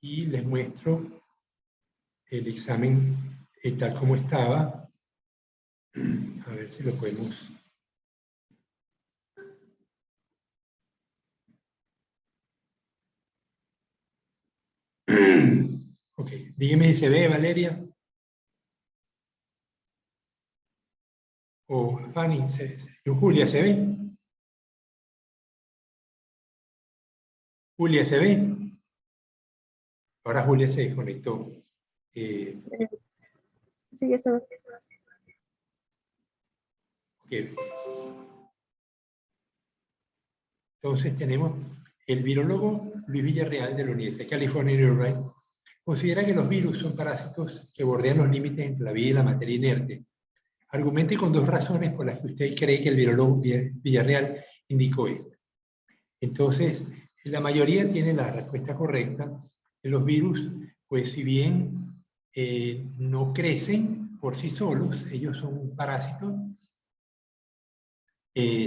y les muestro el examen tal como estaba. A ver si lo podemos... Ok, dígame si se ve, Valeria. O Fanny, Julia, ¿se ve? Julia, ¿se ve? Ahora Julia se desconectó. Sí, ya está. Okay. Entonces tenemos el virólogo Luis Villarreal de la Universidad de California en Irvine. Considera que los virus son parásitos que bordean los límites entre la vida y la materia inerte. Argumente con dos razones por las que usted cree que el virólogo Villarreal indicó esto. Entonces, la mayoría tiene la respuesta correcta. Los virus, pues si bien no crecen por sí solos, ellos son parásitos,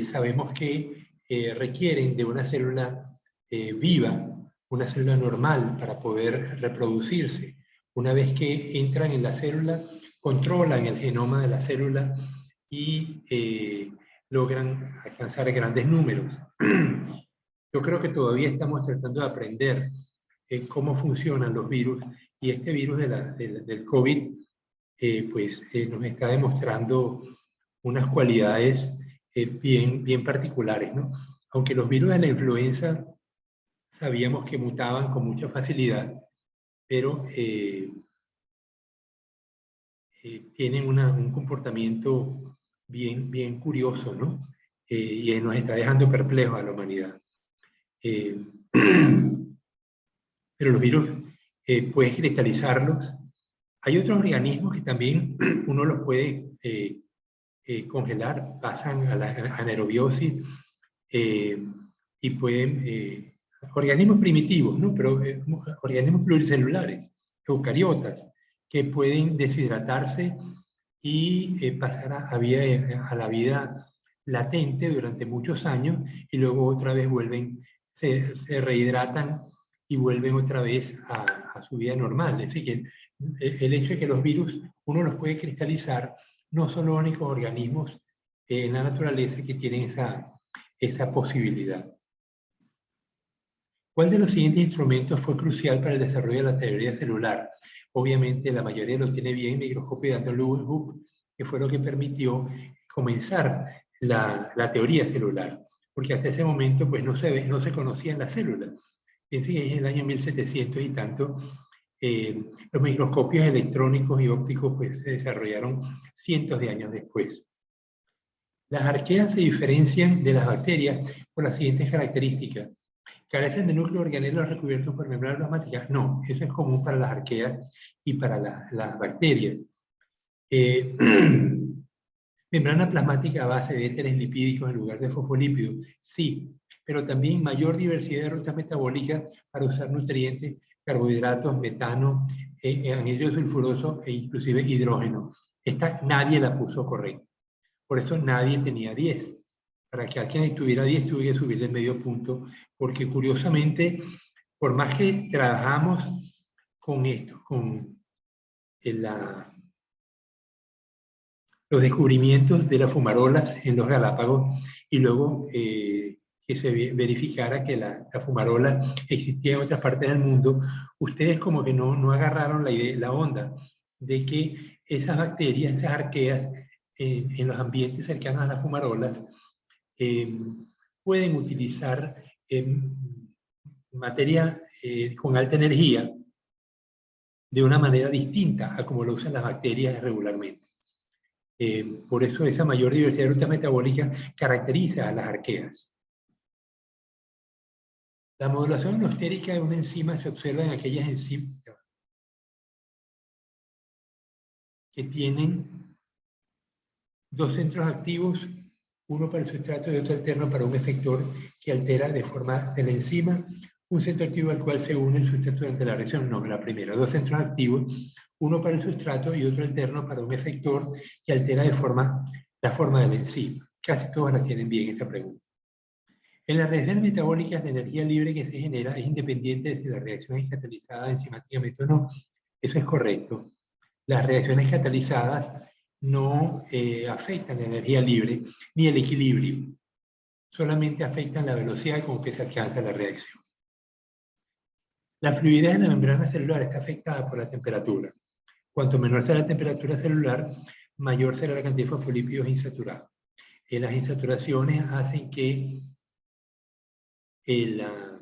sabemos que requieren de una célula viva, una célula normal para poder reproducirse. Una vez que entran en la célula, controlan el genoma de la célula y logran alcanzar grandes números. Yo creo que todavía estamos tratando de aprender cómo funcionan los virus, y este virus del COVID nos está demostrando unas cualidades bien particulares, ¿no? Aunque los virus de la influenza sabíamos que mutaban con mucha facilidad, pero tienen un comportamiento bien curioso, ¿no? Y nos está dejando perplejos a la humanidad. Pero los virus puedes cristalizarlos. Hay otros organismos que también uno los puede congelar, pasan a la anaerobiosis y pueden, organismos primitivos, ¿no? Pero organismos pluricelulares, eucariotas, que pueden deshidratarse y pasar a la vida latente durante muchos años, y luego otra vez vuelven, se rehidratan y vuelven otra vez a su vida normal. Es decir, que el hecho de que los virus uno los puede cristalizar, no son los únicos organismos en la naturaleza que tienen esa posibilidad. ¿Cuál de los siguientes instrumentos fue crucial para el desarrollo de la teoría celular? Obviamente la mayoría lo tiene bien, el microscopio de Andrew, que fue lo que permitió comenzar la teoría celular, porque hasta ese momento pues no se conocían las células. Piensen que en el año 1700 y tanto, los microscopios electrónicos y ópticos pues, se desarrollaron cientos de años después. Las arqueas se diferencian de las bacterias por las siguientes características. ¿Carecen de núcleos organelos recubiertos por membrana plasmática? No, eso es común para las arqueas y para las bacterias. Membrana plasmática a base de éteres lipídicos en lugar de fosfolípidos, sí, pero también mayor diversidad de rutas metabólicas para usar nutrientes, carbohidratos, metano, anhídrido sulfuroso e inclusive hidrógeno. Esta nadie la puso correcta. Por eso nadie tenía 10. Para que alguien tuviera 10 tuve que subirle medio punto, porque curiosamente, por más que trabajamos con esto, con los descubrimientos de las fumarolas en los Galápagos, y luego que se verificara que la fumarola existía en otras partes del mundo, ustedes como que no agarraron la onda de que esas bacterias, esas arqueas, en los ambientes cercanos a las fumarolas, pueden utilizar materia con alta energía de una manera distinta a como lo usan las bacterias regularmente. Por eso esa mayor diversidad de rutas metabólicas caracteriza a las arqueas. La modulación alostérica de una enzima se observa en aquellas enzimas que tienen dos centros activos, uno para el sustrato y otro alterno para un efector que altera de forma de la enzima, un centro activo al cual se une el sustrato durante la reacción. No, la primera, dos centros activos, uno para el sustrato y otro alterno para un efector que altera de la forma de la enzima. Casi todas la tienen bien esta pregunta. En las reacciones metabólicas, la energía libre que se genera es independiente de si la reacción es catalizada enzimáticamente o no. Eso es correcto. Las reacciones catalizadas no afectan la energía libre ni el equilibrio. Solamente afectan la velocidad con que se alcanza la reacción. La fluidez en la membrana celular está afectada por la temperatura. Cuanto menor sea la temperatura celular, mayor será la cantidad de fosfolípidos insaturados. Las insaturaciones hacen que la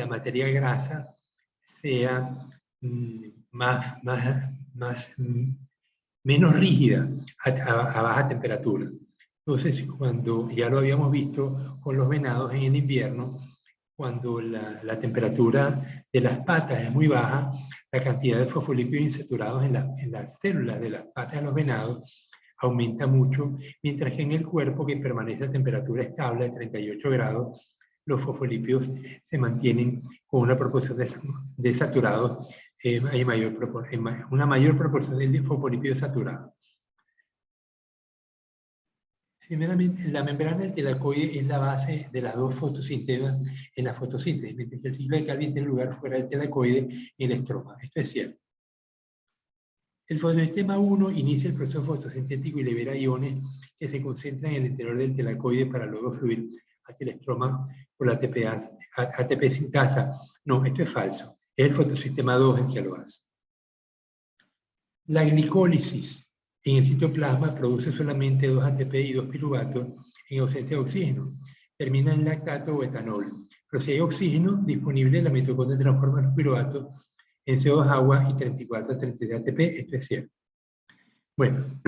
materia grasa sea menos rígida a baja temperatura. Entonces, cuando ya lo habíamos visto con los venados en el invierno, cuando la temperatura de las patas es muy baja, la cantidad de fosfolípidos insaturados en las células de las patas de los venados aumenta mucho, mientras que en el cuerpo, que permanece a temperatura estable de 38 grados, los fosfolípidos se mantienen con una proporción de saturados, hay una mayor proporción de fosfolípidos saturados. Primeramente, la membrana del telacoide es la base de las dos fotosíntesis en la fotosíntesis, mientras que el ciclo de Calvin tiene lugar fuera del telacoide y el estroma. Esto es cierto. El fotosistema 1 inicia el proceso fotosintético y libera iones que se concentran en el interior del telacoide para luego fluir hacia el estroma por la ATP sintasa. No, esto es falso. Es el fotosistema 2 el que lo hace. La glicólisis en el citoplasma produce solamente 2 ATP y 2 piruvatos en ausencia de oxígeno. Termina en lactato o etanol. Pero si hay oxígeno disponible, la mitocondria transforma los piruvatos en CO2 agua y 34 a 33 ATP. Esto es cierto. Bueno,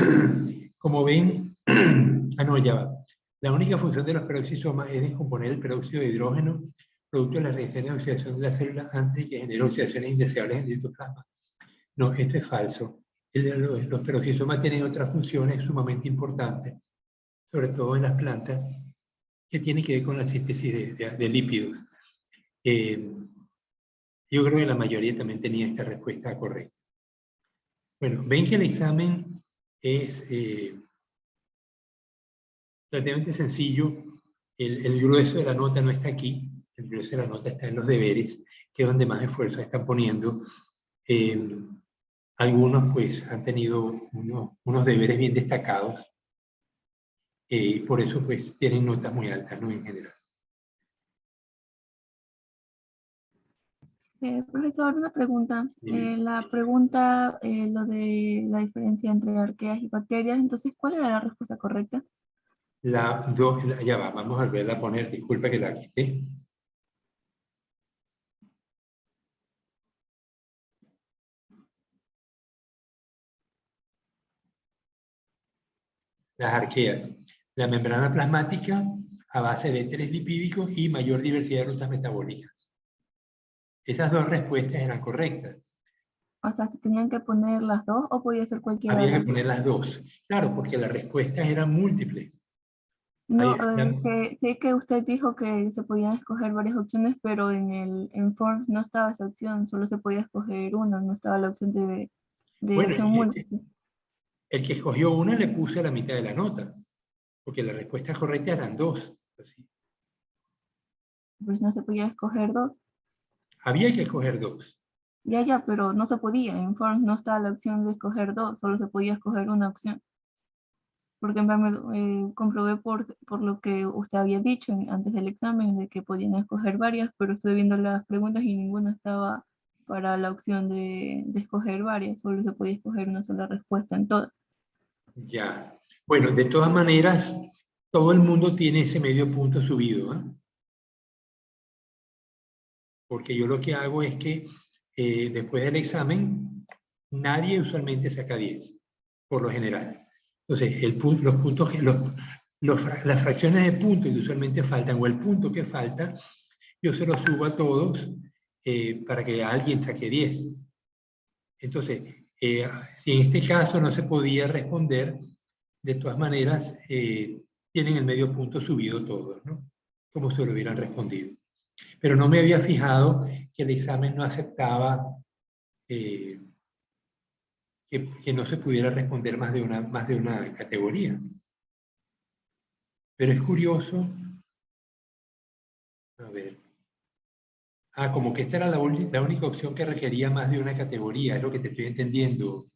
como ven, no, ya va. La única función de los peroxisomas es descomponer el peróxido de hidrógeno producto de las reacciones de oxidación de la célula antes de que genere oxidaciones indeseables en el citoplasma. No, esto es falso. Los peroxisomas tienen otras funciones sumamente importantes, sobre todo en las plantas, que tienen que ver con la síntesis de lípidos. Yo creo que la mayoría también tenía esta respuesta correcta. Bueno, ven que el examen es relativamente sencillo. El grueso de la nota no está aquí, el grueso de la nota está en los deberes, que es donde más esfuerzo están poniendo. Algunos pues han tenido unos deberes bien destacados, por eso pues tienen notas muy altas, ¿no? En general. Profesor, una pregunta. La pregunta, lo de la diferencia entre arqueas y bacterias, entonces, ¿cuál era la respuesta correcta? Ya va, vamos a volverla a poner, disculpa que la quité. Las arqueas. La membrana plasmática a base de éteres lipídicos y mayor diversidad de rutas metabólicas. Esas dos respuestas eran correctas. O sea, ¿se tenían que poner las dos o podía ser cualquiera de Había las que dos? poner las dos. Claro, porque las respuestas eran múltiples. No, sé que usted dijo que se podían escoger varias opciones, pero en Forms no estaba esa opción, solo se podía escoger una, no estaba la opción de Bueno, opción múltiple. el que escogió una le puse la mitad de la nota, porque las respuestas correctas eran dos. Así. Pues no se podía escoger dos. Había que escoger dos. Ya, pero no se podía. En Forms no estaba la opción de escoger dos, solo se podía escoger una opción. Porque comprobé por lo que usted había dicho antes del examen, de que podían escoger varias, pero estoy viendo las preguntas y ninguna estaba para la opción de escoger varias, solo se podía escoger una sola respuesta en todas. Ya. Bueno, de todas maneras, todo el mundo tiene ese medio punto subido, ¿eh? Porque yo lo que hago es que después del examen, nadie usualmente saca 10, por lo general. Entonces, los puntos, las fracciones de puntos que usualmente faltan, o el punto que falta, yo se los subo a todos para que alguien saque 10. Entonces, si en este caso no se podía responder, de todas maneras, tienen el medio punto subido todos, ¿no? Como si lo hubieran respondido. Pero no me había fijado que el examen no aceptaba que no se pudiera responder más de una categoría. Pero es curioso, a ver, como que esta era la única opción que requería más de una categoría, es lo que te estoy entendiendo.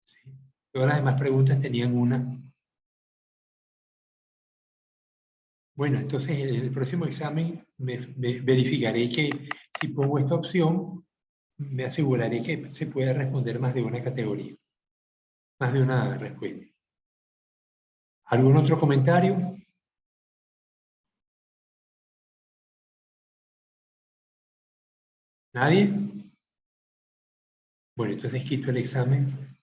¿Sí? Todas las demás preguntas tenían una. Bueno, entonces en el próximo examen verificaré que si pongo esta opción, me aseguraré que se puede responder más de una categoría, más de una respuesta. ¿Algún otro comentario? ¿Nadie? Bueno, entonces quito el examen.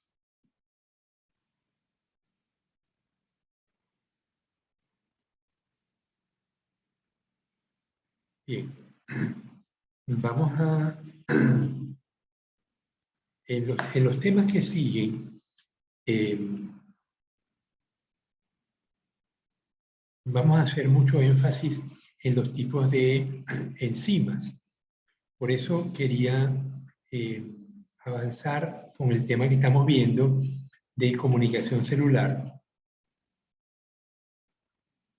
Bien. Vamos a... En los temas que siguen, vamos a hacer mucho énfasis en los tipos de enzimas. Por eso quería avanzar con el tema que estamos viendo de comunicación celular.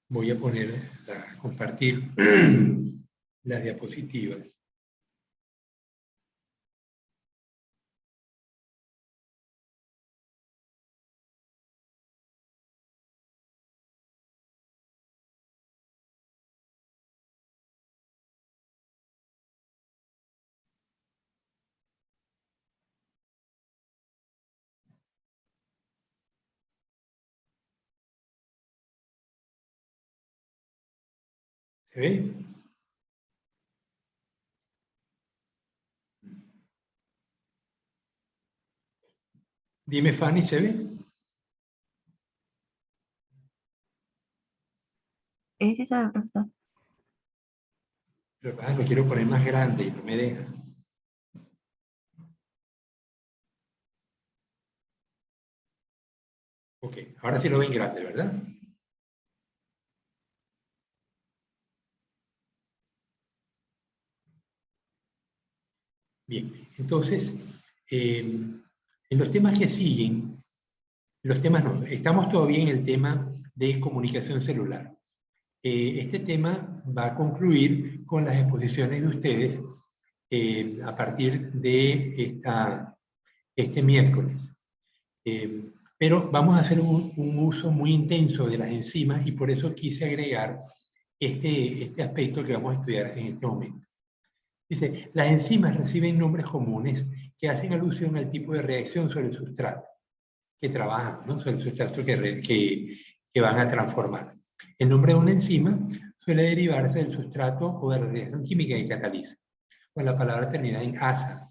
Voy a compartir las diapositivas. ¿Se ve? Dime, Fanny, ¿se ve? Sí sabe, profesor. Pero, lo quiero poner más grande y no me deja. Ok, ahora sí lo ven grande, ¿verdad? Bien, entonces, en los temas que siguen, los temas no, estamos todavía en el tema de comunicación celular. Este tema va a concluir con las exposiciones de ustedes a partir de este miércoles. Pero vamos a hacer un uso muy intenso de las enzimas y por eso quise agregar este aspecto que vamos a estudiar en este momento. Dice, las enzimas reciben nombres comunes que hacen alusión al tipo de reacción sobre el sustrato que trabajan, ¿no? Sobre el sustrato que van a transformar. El nombre de una enzima suele derivarse del sustrato o de la reacción química que cataliza, con la palabra terminada en asa.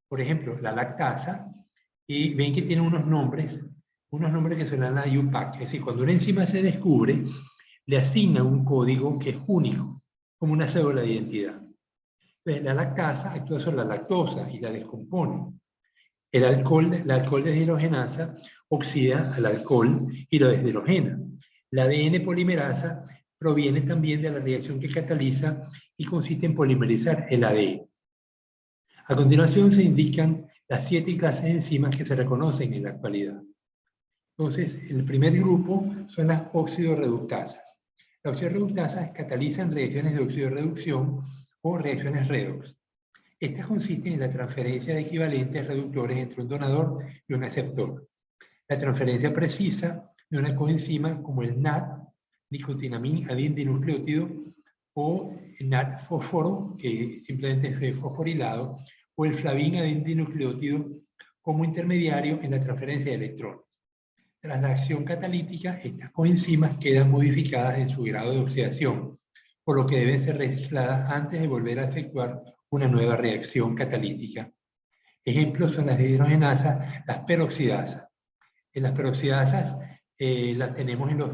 Por ejemplo, la lactasa, y ven que tiene unos nombres que se llaman IUPAC. Es decir, cuando una enzima se descubre, le asigna un código que es único, como una cédula de identidad. Entonces, la lactasa actúa sobre la lactosa y la descompone. La alcohol deshidrogenasa oxida al alcohol y lo deshidrogena. La ADN polimerasa proviene también de la reacción que cataliza y consiste en polimerizar el ADN. A continuación se indican las 7 clases de enzimas que se reconocen en la actualidad. Entonces, el primer grupo son las oxidorreductasas. Las oxidorreductasas catalizan reacciones de oxidorreducción o reacciones redox. Estas consisten en la transferencia de equivalentes reductores entre un donador y un aceptor. La transferencia precisa de una coenzima como el NAD, nicotinamina adin-dinucleótido, o NAD fósforo, que simplemente es fosforilado, o el flavin adin-dinucleótido como intermediario en la transferencia de electrones. Tras la acción catalítica, estas coenzimas quedan modificadas en su grado de oxidación, por lo que deben ser recicladas antes de volver a efectuar una nueva reacción catalítica. Ejemplos son las deshidrogenasas, las peroxidasas. En las peroxidasas las tenemos en los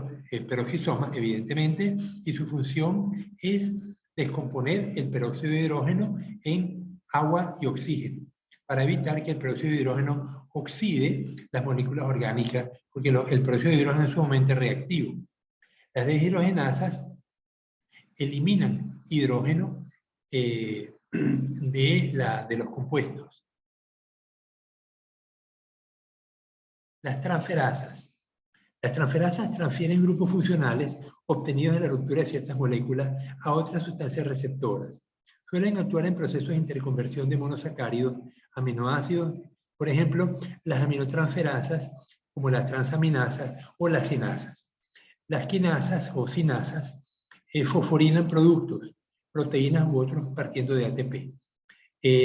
peroxisomas, evidentemente, y su función es descomponer el peróxido de hidrógeno en agua y oxígeno, para evitar que el peróxido de hidrógeno oxide las moléculas orgánicas, porque el peróxido de hidrógeno es sumamente reactivo. Las deshidrogenasas eliminan hidrógeno de los compuestos. Las transferasas. Las transferasas transfieren grupos funcionales obtenidos de la ruptura de ciertas moléculas a otras sustancias receptoras. Suelen actuar en procesos de interconversión de monosacáridos, aminoácidos, por ejemplo, las aminotransferasas, como las transaminasas o las sinasas. Las quinasas o sinasas fosforilan productos, proteínas u otros partiendo de ATP.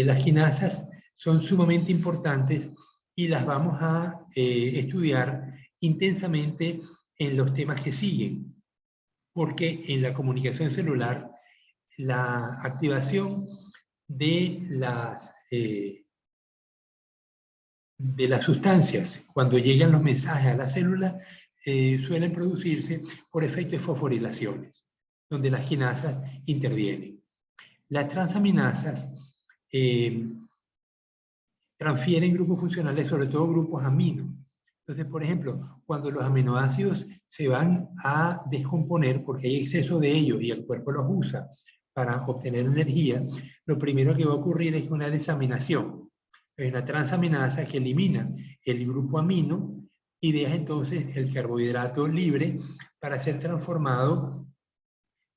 Las quinasas son sumamente importantes y las vamos a estudiar intensamente en los temas que siguen, porque en la comunicación celular la activación de las sustancias cuando llegan los mensajes a la célula suelen producirse por efecto de fosforilaciones, donde las quinasas intervienen. Las transaminasas transfieren grupos funcionales, sobre todo grupos amino. Entonces, por ejemplo, cuando los aminoácidos se van a descomponer porque hay exceso de ellos y el cuerpo los usa para obtener energía, lo primero que va a ocurrir es una desaminación. Es una transaminasa que elimina el grupo amino y deja entonces el carbohidrato libre para ser transformado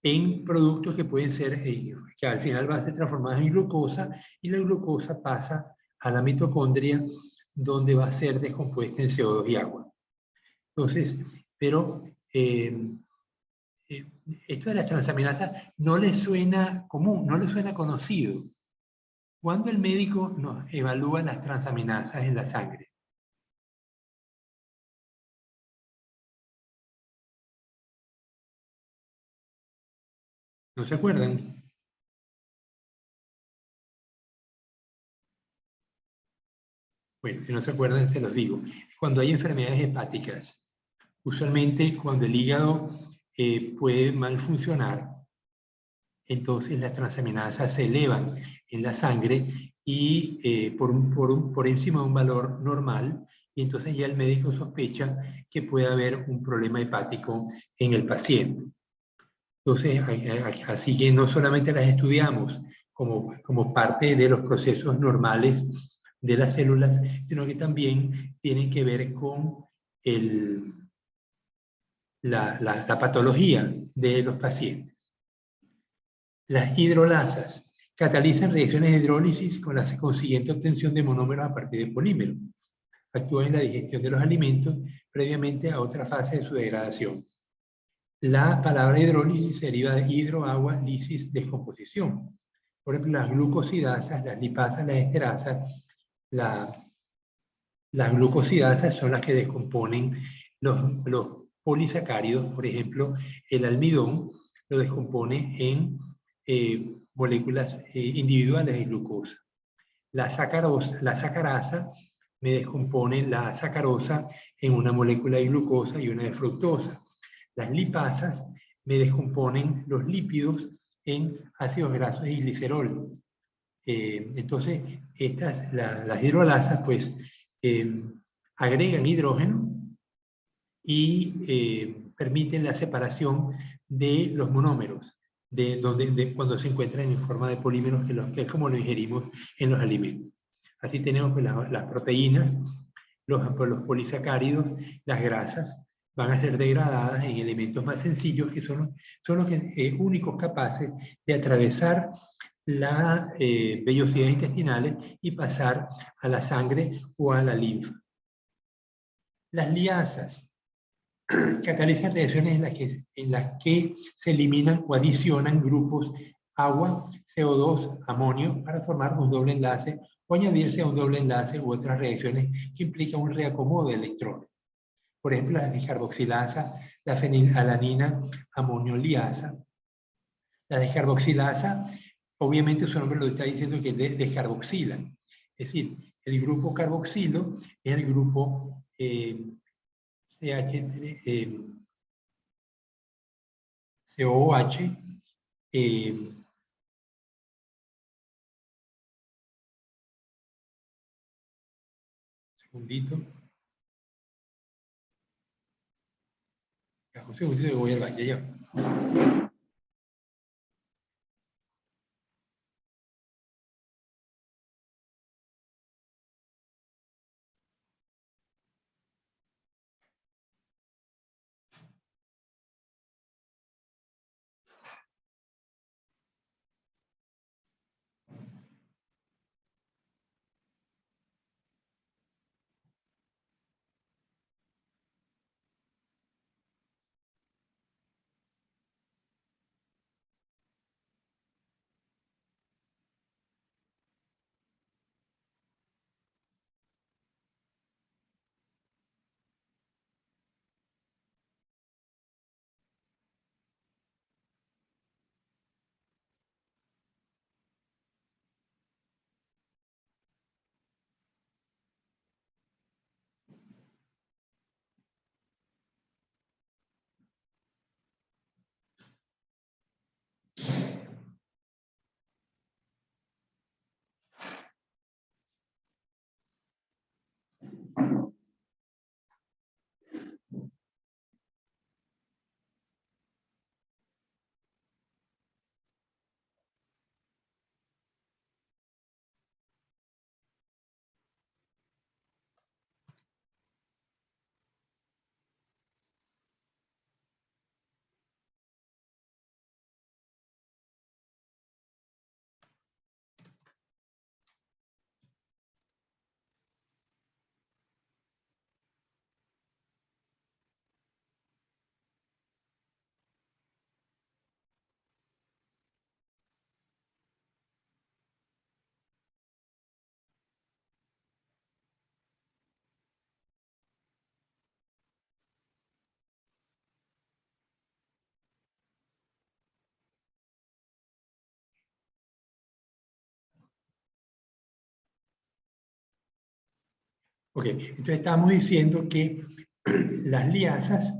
en productos que pueden ser, que al final van a ser transformados en glucosa, y la glucosa pasa a la mitocondria, donde va a ser descompuesta en CO2 y agua. Entonces, pero esto de las transaminasas no le suena común, no le suena conocido. ¿Cuándo el médico nos evalúa las transaminasas en la sangre? ¿No se acuerdan? Bueno, si no se acuerdan, se los digo. Cuando hay enfermedades hepáticas, usualmente cuando el hígado puede mal funcionar, entonces las transaminasas se elevan en la sangre y por encima de un valor normal, y entonces ya el médico sospecha que puede haber un problema hepático en el paciente. Entonces, así que no solamente las estudiamos como parte de los procesos normales de las células, sino que también tienen que ver con la patología de los pacientes. Las hidrolasas catalizan reacciones de hidrólisis con la consiguiente obtención de monómeros a partir de polímeros. Actúan en la digestión de los alimentos previamente a otra fase de su degradación. La palabra hidrólisis se deriva de hidro, agua, lisis, descomposición. Por ejemplo, las glucosidasas, las lipasas, las esterasas, las glucosidasas son las que descomponen los polisacáridos. Por ejemplo, el almidón lo descompone en moléculas individuales de glucosa. La sacarasa me descompone la sacarosa en una molécula de glucosa y una de fructosa. Las lipasas me descomponen los lípidos en ácidos grasos y glicerol. Entonces, las hidrolasas, pues, agregan hidrógeno y permiten la separación de los monómeros, cuando se encuentran en forma de polímeros, que es como lo ingerimos en los alimentos. Así tenemos pues, las proteínas, los polisacáridos, las grasas, van a ser degradadas en elementos más sencillos que son los únicos capaces de atravesar las vellosidades intestinales y pasar a la sangre o a la linfa. Las liasas catalizan reacciones en las que se eliminan o adicionan grupos agua, CO2, amonio para formar un doble enlace o añadirse a un doble enlace u otras reacciones que implican un reacomodo de electrones. Por ejemplo, la descarboxilasa, la fenilalanina amonioliasa. La descarboxilasa, obviamente su nombre lo está diciendo que descarboxilan. Es decir, el grupo carboxilo es el grupo COOH, segundito. Un segundito que voy al baño ya. Ok, entonces estábamos diciendo que las liasas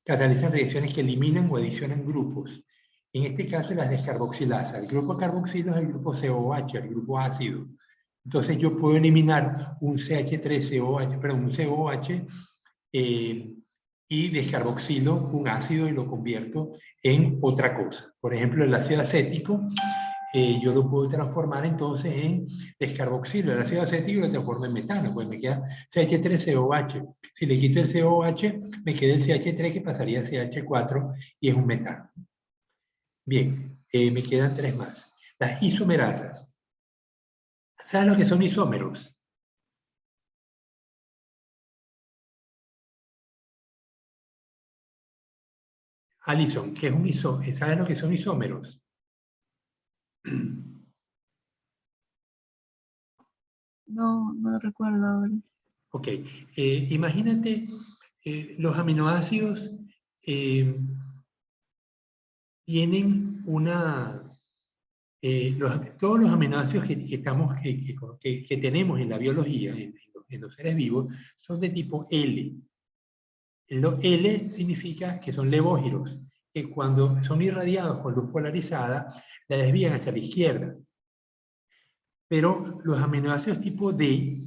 catalizan reacciones que eliminan o adicionan grupos. En este caso, las descarboxilasas. El grupo carboxilo es el grupo COH, el grupo ácido. Entonces, yo puedo eliminar un CH3COH, perdón, un COH y descarboxilo un ácido y lo convierto en otra cosa. Por ejemplo, el ácido acético, yo lo puedo transformar entonces en descarboxilo. El ácido acético lo transformo en metano, pues me queda CH3COH. Si le quito el COH, me queda el CH3 que pasaría a CH4 y es un metano. Bien, me quedan tres más. Las isomerasas. ¿Sabes lo que son isómeros? Alison, ¿qué es un isómero? ¿Sabes lo que son isómeros? No, no recuerdo ahora. Ok, imagínate los aminoácidos tienen una... todos los aminoácidos que tenemos en la biología, en los seres vivos, son de tipo L. L significa que son levógiros, que cuando son irradiados con luz polarizada, la desvían hacia la izquierda. Pero los aminoácidos tipo D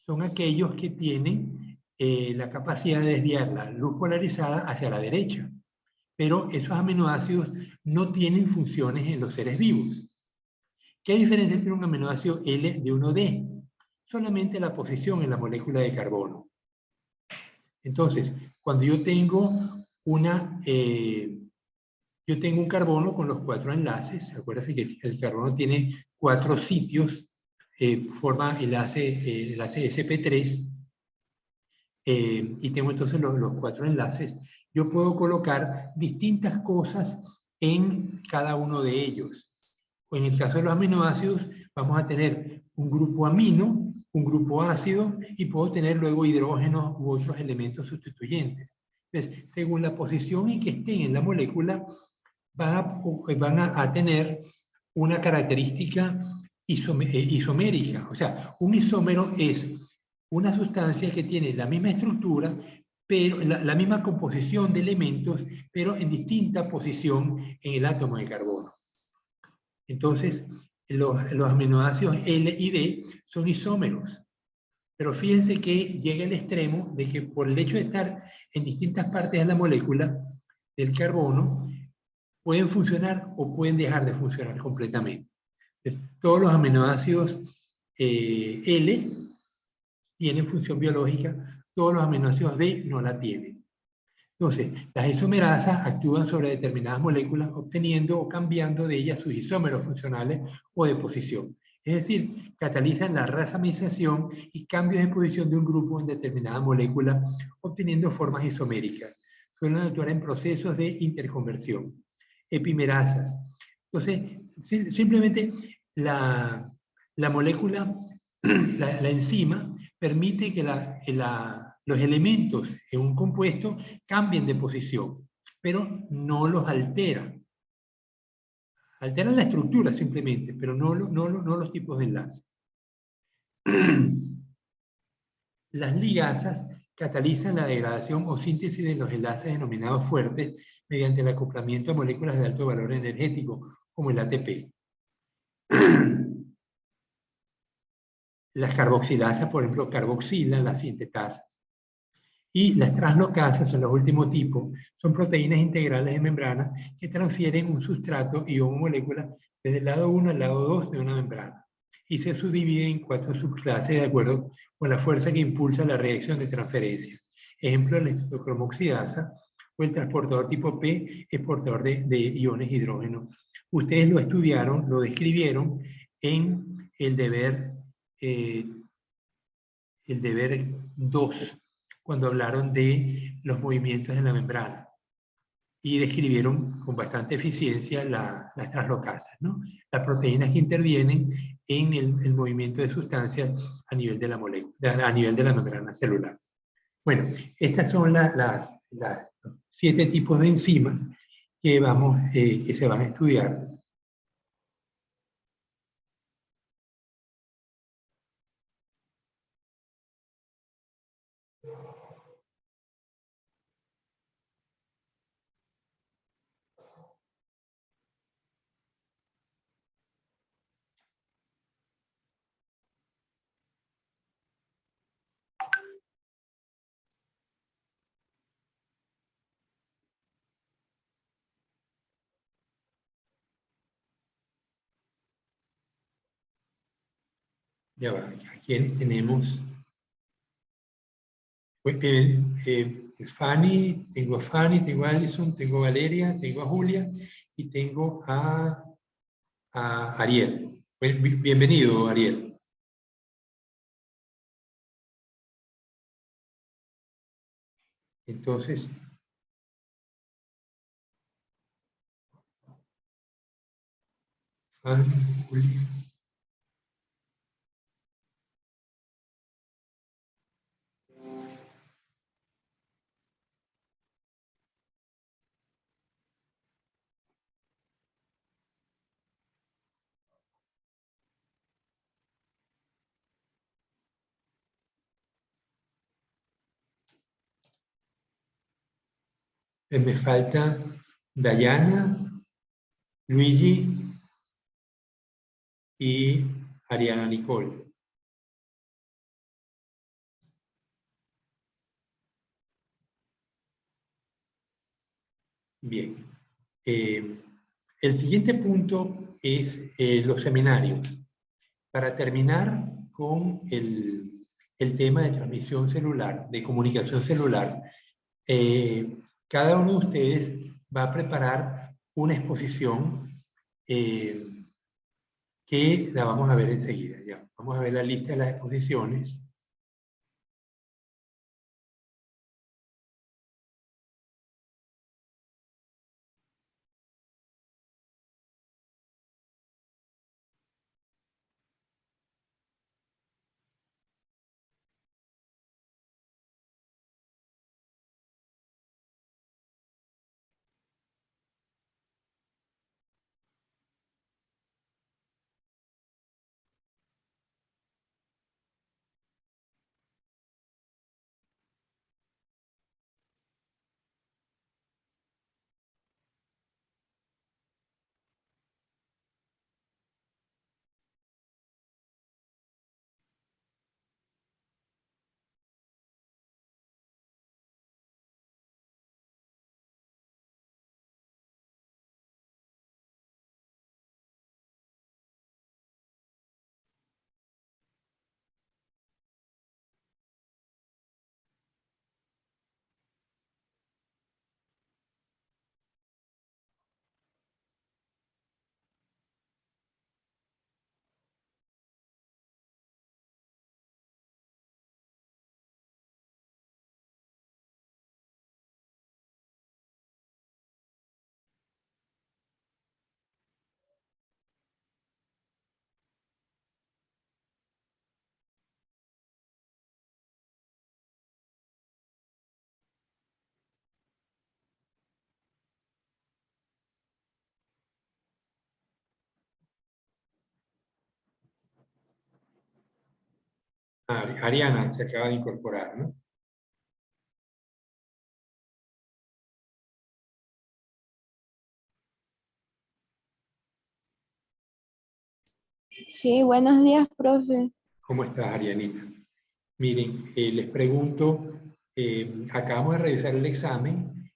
son aquellos que tienen la capacidad de desviar la luz polarizada hacia la derecha. Pero esos aminoácidos no tienen funciones en los seres vivos. ¿Qué diferencia tiene un aminoácido L de uno D? Solamente la posición en la molécula de carbono. Entonces, cuando yo tengo un carbono con los 4 enlaces, acuérdense que el carbono tiene 4 sitios, forma el enlace sp3, y tengo entonces los 4 enlaces, yo puedo colocar distintas cosas en cada uno de ellos. En el caso de los aminoácidos, vamos a tener un grupo amino, un grupo ácido, y puedo tener luego hidrógenos u otros elementos sustituyentes. Entonces, según la posición en que estén en la molécula, van a tener una característica isomérica. O sea, un isómero es una sustancia que tiene la misma estructura, pero la misma composición de elementos, pero en distinta posición en el átomo de carbono. Entonces, los aminoácidos L y D son isómeros. Pero fíjense que llega el extremo de que por el hecho de estar en distintas partes de la molécula del carbono, pueden funcionar o pueden dejar de funcionar completamente. Todos los aminoácidos L tienen función biológica, todos los aminoácidos D no la tienen. Entonces, las isomerasas actúan sobre determinadas moléculas, obteniendo o cambiando de ellas sus isómeros funcionales o de posición. Es decir, catalizan la racemización y cambios de posición de un grupo en determinada molécula, obteniendo formas isoméricas. Suelen actuar en procesos de interconversión. Epimerasas. Entonces, simplemente la molécula, la enzima, permite que los elementos en un compuesto cambien de posición, pero no los altera. Alteran la estructura simplemente, pero no los tipos de enlace. Las ligasas catalizan la degradación o síntesis de los enlaces denominados fuertes mediante el acoplamiento a moléculas de alto valor energético, como el ATP. Las carboxilasas, por ejemplo, carboxilan las sintetasas. Y las translocasas son los últimos tipos, son proteínas integrales de membrana que transfieren un sustrato y una molécula desde el lado 1 al lado 2 de una membrana y se subdividen en 4 subclases de acuerdo con la fuerza que impulsa la reacción de transferencia. Ejemplo, la citocromoxidasa o el transportador tipo P es portador de iones hidrógeno. Ustedes lo estudiaron, lo describieron en eh, el deber 2, cuando hablaron de los movimientos en la membrana y describieron con bastante eficiencia las translocasas, ¿no? Las proteínas que intervienen en el movimiento de sustancias a nivel de la molécula, a nivel de la membrana celular. Bueno, estas son los 7 tipos de enzimas que se van a estudiar. Ya va, aquí tenemos. Pues, Fanny, tengo a Alison, tengo a Valeria, tengo a Julia y tengo a Ariel. Pues, bienvenido, Ariel. Entonces, Fanny, Julia. Me falta Dayana, Luigi y Ariana Nicole. Bien. El siguiente punto es los seminarios. Para terminar con el tema de transmisión celular, de comunicación celular, cada uno de ustedes va a preparar una exposición que la vamos a ver enseguida. Ya. Vamos a ver la lista de las exposiciones. Ariana se acaba de incorporar, ¿no? Sí, buenos días, profe. ¿Cómo estás, Arianita? Miren, les pregunto, acabamos de revisar el examen,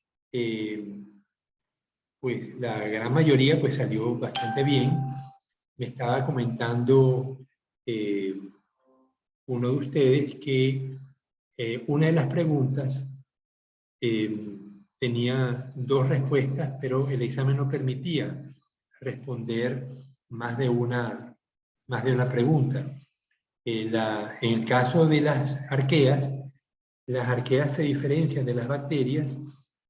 pues la gran mayoría pues salió bastante bien. Me estaba comentando uno de ustedes que una de las preguntas tenía 2 respuestas, pero el examen no permitía responder más de una pregunta. En el caso de las arqueas se diferencian de las bacterias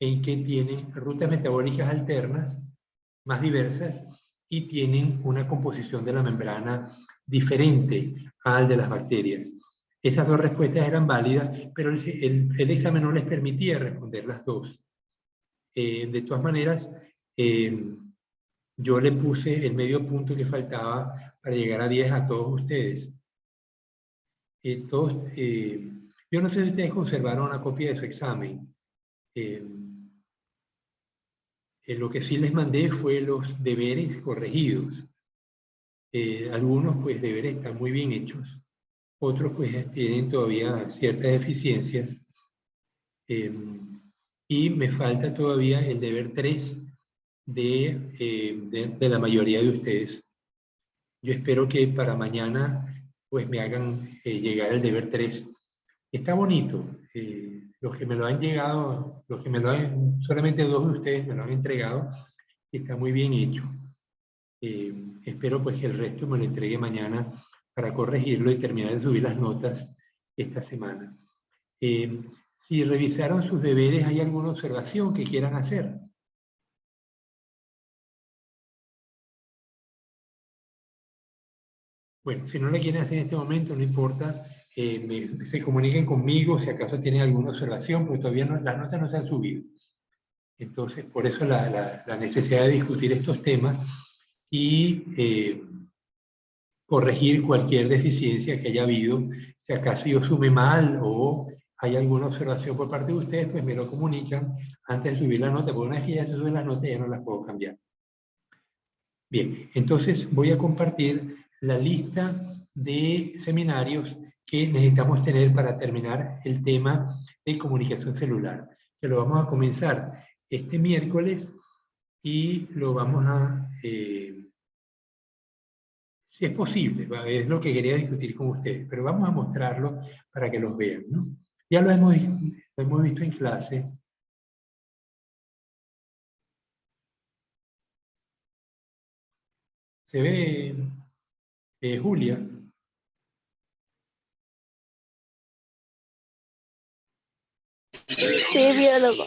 en que tienen rutas metabólicas alternas, más diversas, y tienen una composición de la membrana diferente al de las bacterias. Esas 2 respuestas eran válidas, pero el examen no les permitía responder las 2. De todas maneras, yo le puse el medio punto que faltaba para llegar a 10 a todos ustedes. Yo no sé si ustedes conservaron una copia de su examen. Lo que sí les mandé fue los deberes corregidos. Algunos pues deberes están muy bien hechos, otros pues tienen todavía ciertas deficiencias, y me falta todavía el deber 3 de la mayoría de ustedes. Yo espero que para mañana pues me hagan llegar el deber 3. Está bonito. Los que me lo han llegado, solamente 2 de ustedes me lo han entregado, está muy bien hecho. Espero pues que el resto me lo entregue mañana para corregirlo y terminar de subir las notas esta semana. Si revisaron sus deberes, ¿hay alguna observación que quieran hacer? Bueno, si no la quieren hacer en este momento, no importa, se comuniquen conmigo si acaso tienen alguna observación, porque todavía las notas no se han subido. Entonces, por eso la necesidad de discutir estos temas y corregir cualquier deficiencia que haya habido. Si acaso yo sume mal o hay alguna observación por parte de ustedes, pues me lo comunican antes de subir la nota, porque una vez que ya se suben las notas ya no las puedo cambiar. Bien, entonces voy a compartir la lista de seminarios que necesitamos tener para terminar el tema de comunicación celular, que lo vamos a comenzar este miércoles y lo vamos a, si es posible, es lo que quería discutir con ustedes, pero vamos a mostrarlo para que los vean, ¿no? Ya lo hemos visto en clase. ¿Se ve, Julia? Sí, biólogo.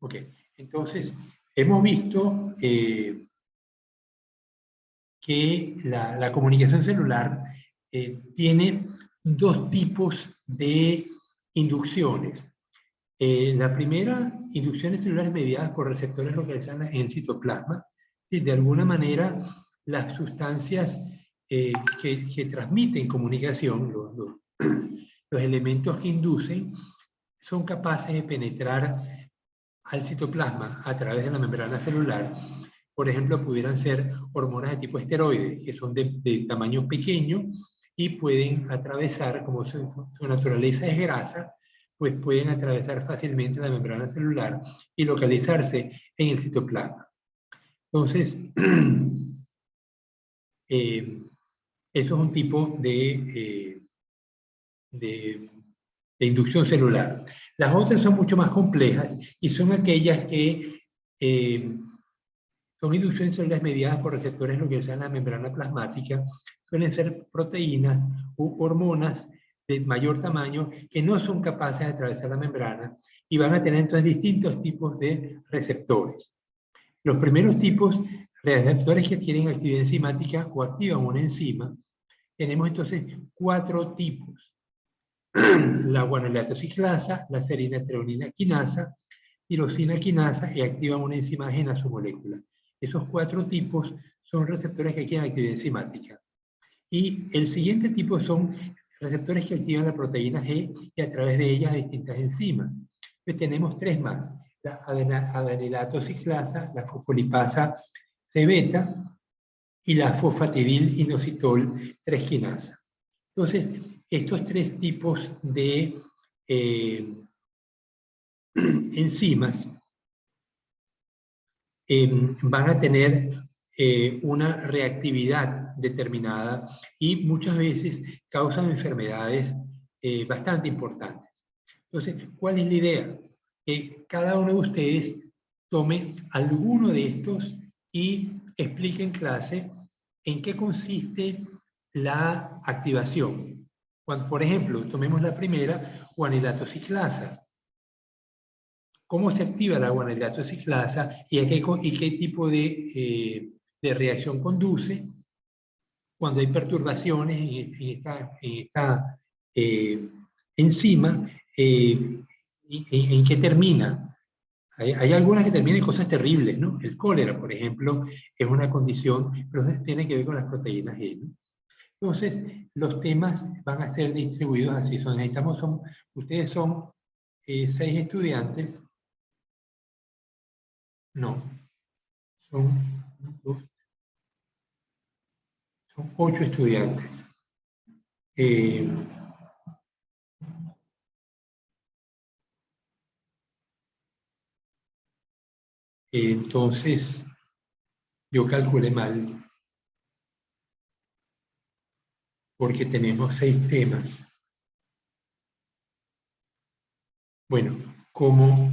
Ok, entonces hemos visto que la comunicación celular tiene 2 tipos de inducciones. La primera, inducciones celulares mediadas por receptores localizados en el citoplasma. Y de alguna manera, las sustancias que transmiten comunicación, los elementos que inducen, son capaces de penetrar al citoplasma a través de la membrana celular. Por ejemplo, pudieran ser hormonas de tipo esteroide, que son de tamaño pequeño y pueden atravesar, como su naturaleza es grasa, pues pueden atravesar fácilmente la membrana celular y localizarse en el citoplasma. Entonces, eso es un tipo de inducción celular. Las otras son mucho más complejas y son aquellas que son inducciones celulares mediadas por receptores localizados en la membrana plasmática. Suelen ser proteínas u hormonas de mayor tamaño que no son capaces de atravesar la membrana y van a tener entonces distintos tipos de receptores. Los primeros tipos, receptores que tienen actividad enzimática o activan una enzima, tenemos entonces 4 tipos. La guanolato ciclasa, la serina treonina quinasa, tirosina quinasa y activan una enzima ajena a su molécula. Esos 4 tipos son receptores que tienen actividad enzimática. Y el siguiente tipo son receptores que activan la proteína G y a través de ellas distintas enzimas. Entonces tenemos 3 más, la adenilato ciclasa, la fosfolipasa C-beta y la fosfatidil inositol 3 quinasa. Entonces, estos tres tipos de enzimas van a tener una reactividad determinada y muchas veces causan enfermedades bastante importantes. Entonces, ¿cuál es la idea? Que cada uno de ustedes tome alguno de estos y explique en clase en qué consiste la activación. Cuando, por ejemplo, tomemos la primera, guanilato ciclasa. ¿Cómo se activa la guanilato ciclasa y qué tipo de reacción conduce cuando hay perturbaciones en esta enzima? ¿En qué termina? Hay algunas que terminan en cosas terribles, ¿no? El cólera, por ejemplo, es una condición, pero tiene que ver con las proteínas G, ¿no? Entonces, los temas van a ser distribuidos así. Ustedes son 6 estudiantes. No, son, son 8 estudiantes. Eh, entonces, yo calculé mal porque tenemos 6 temas. Bueno, como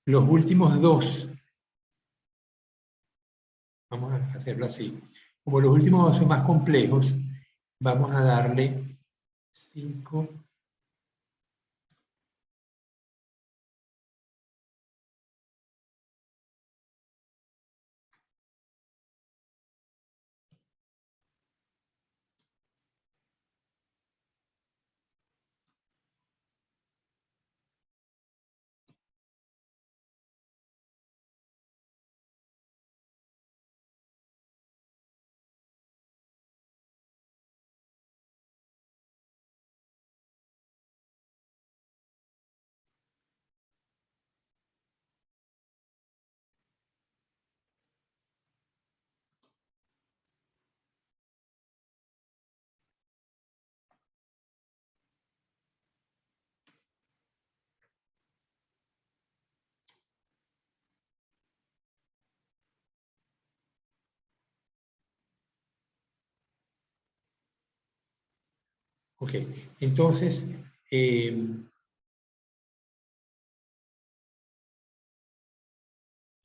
los últimos 2, vamos a hacerlo así, como los últimos 2 son más complejos, vamos a darle 5. Ok, entonces, ¿qué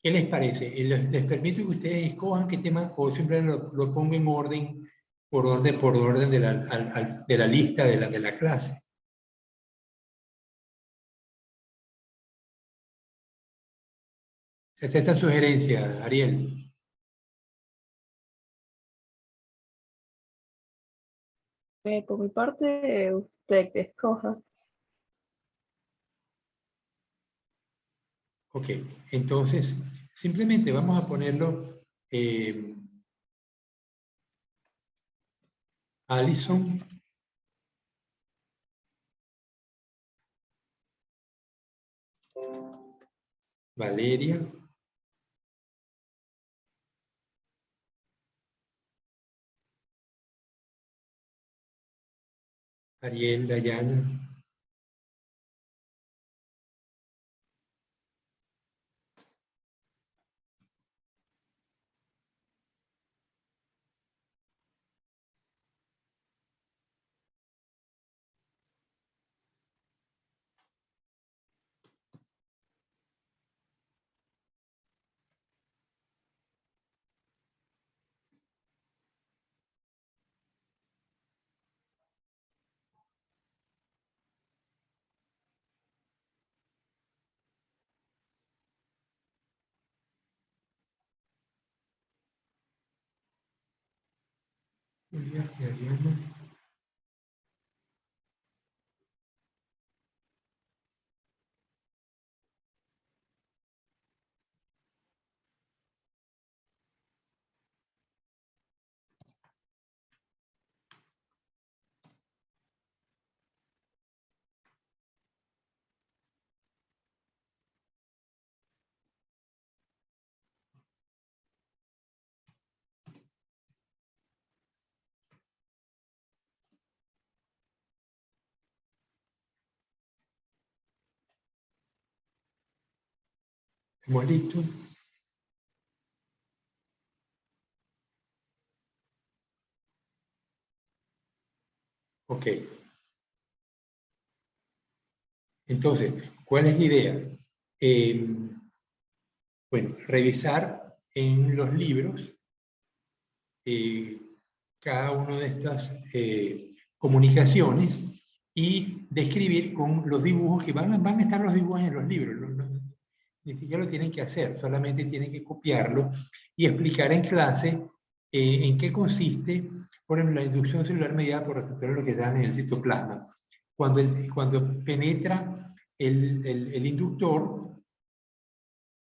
les parece? ¿Les permito que ustedes escojan qué tema o siempre lo pongo en orden, por orden de la lista de la clase? ¿Se acepta sugerencia, Ariel? Por mi parte, usted que escoja. Ok, entonces, simplemente vamos a ponerlo Alison, Valeria, Ariel, Dayana, Julia y Ariana. ¿Estamos listos? Ok. Entonces, ¿cuál es la idea? Bueno, revisar en los libros cada una de estas comunicaciones y describir con los dibujos, que van a estar los dibujos en los libros, ni siquiera lo tienen que hacer, solamente tienen que copiarlo y explicar en clase en qué consiste, por ejemplo, la inducción celular mediada por receptores lo que se dan en el citoplasma. Cuando penetra el inductor,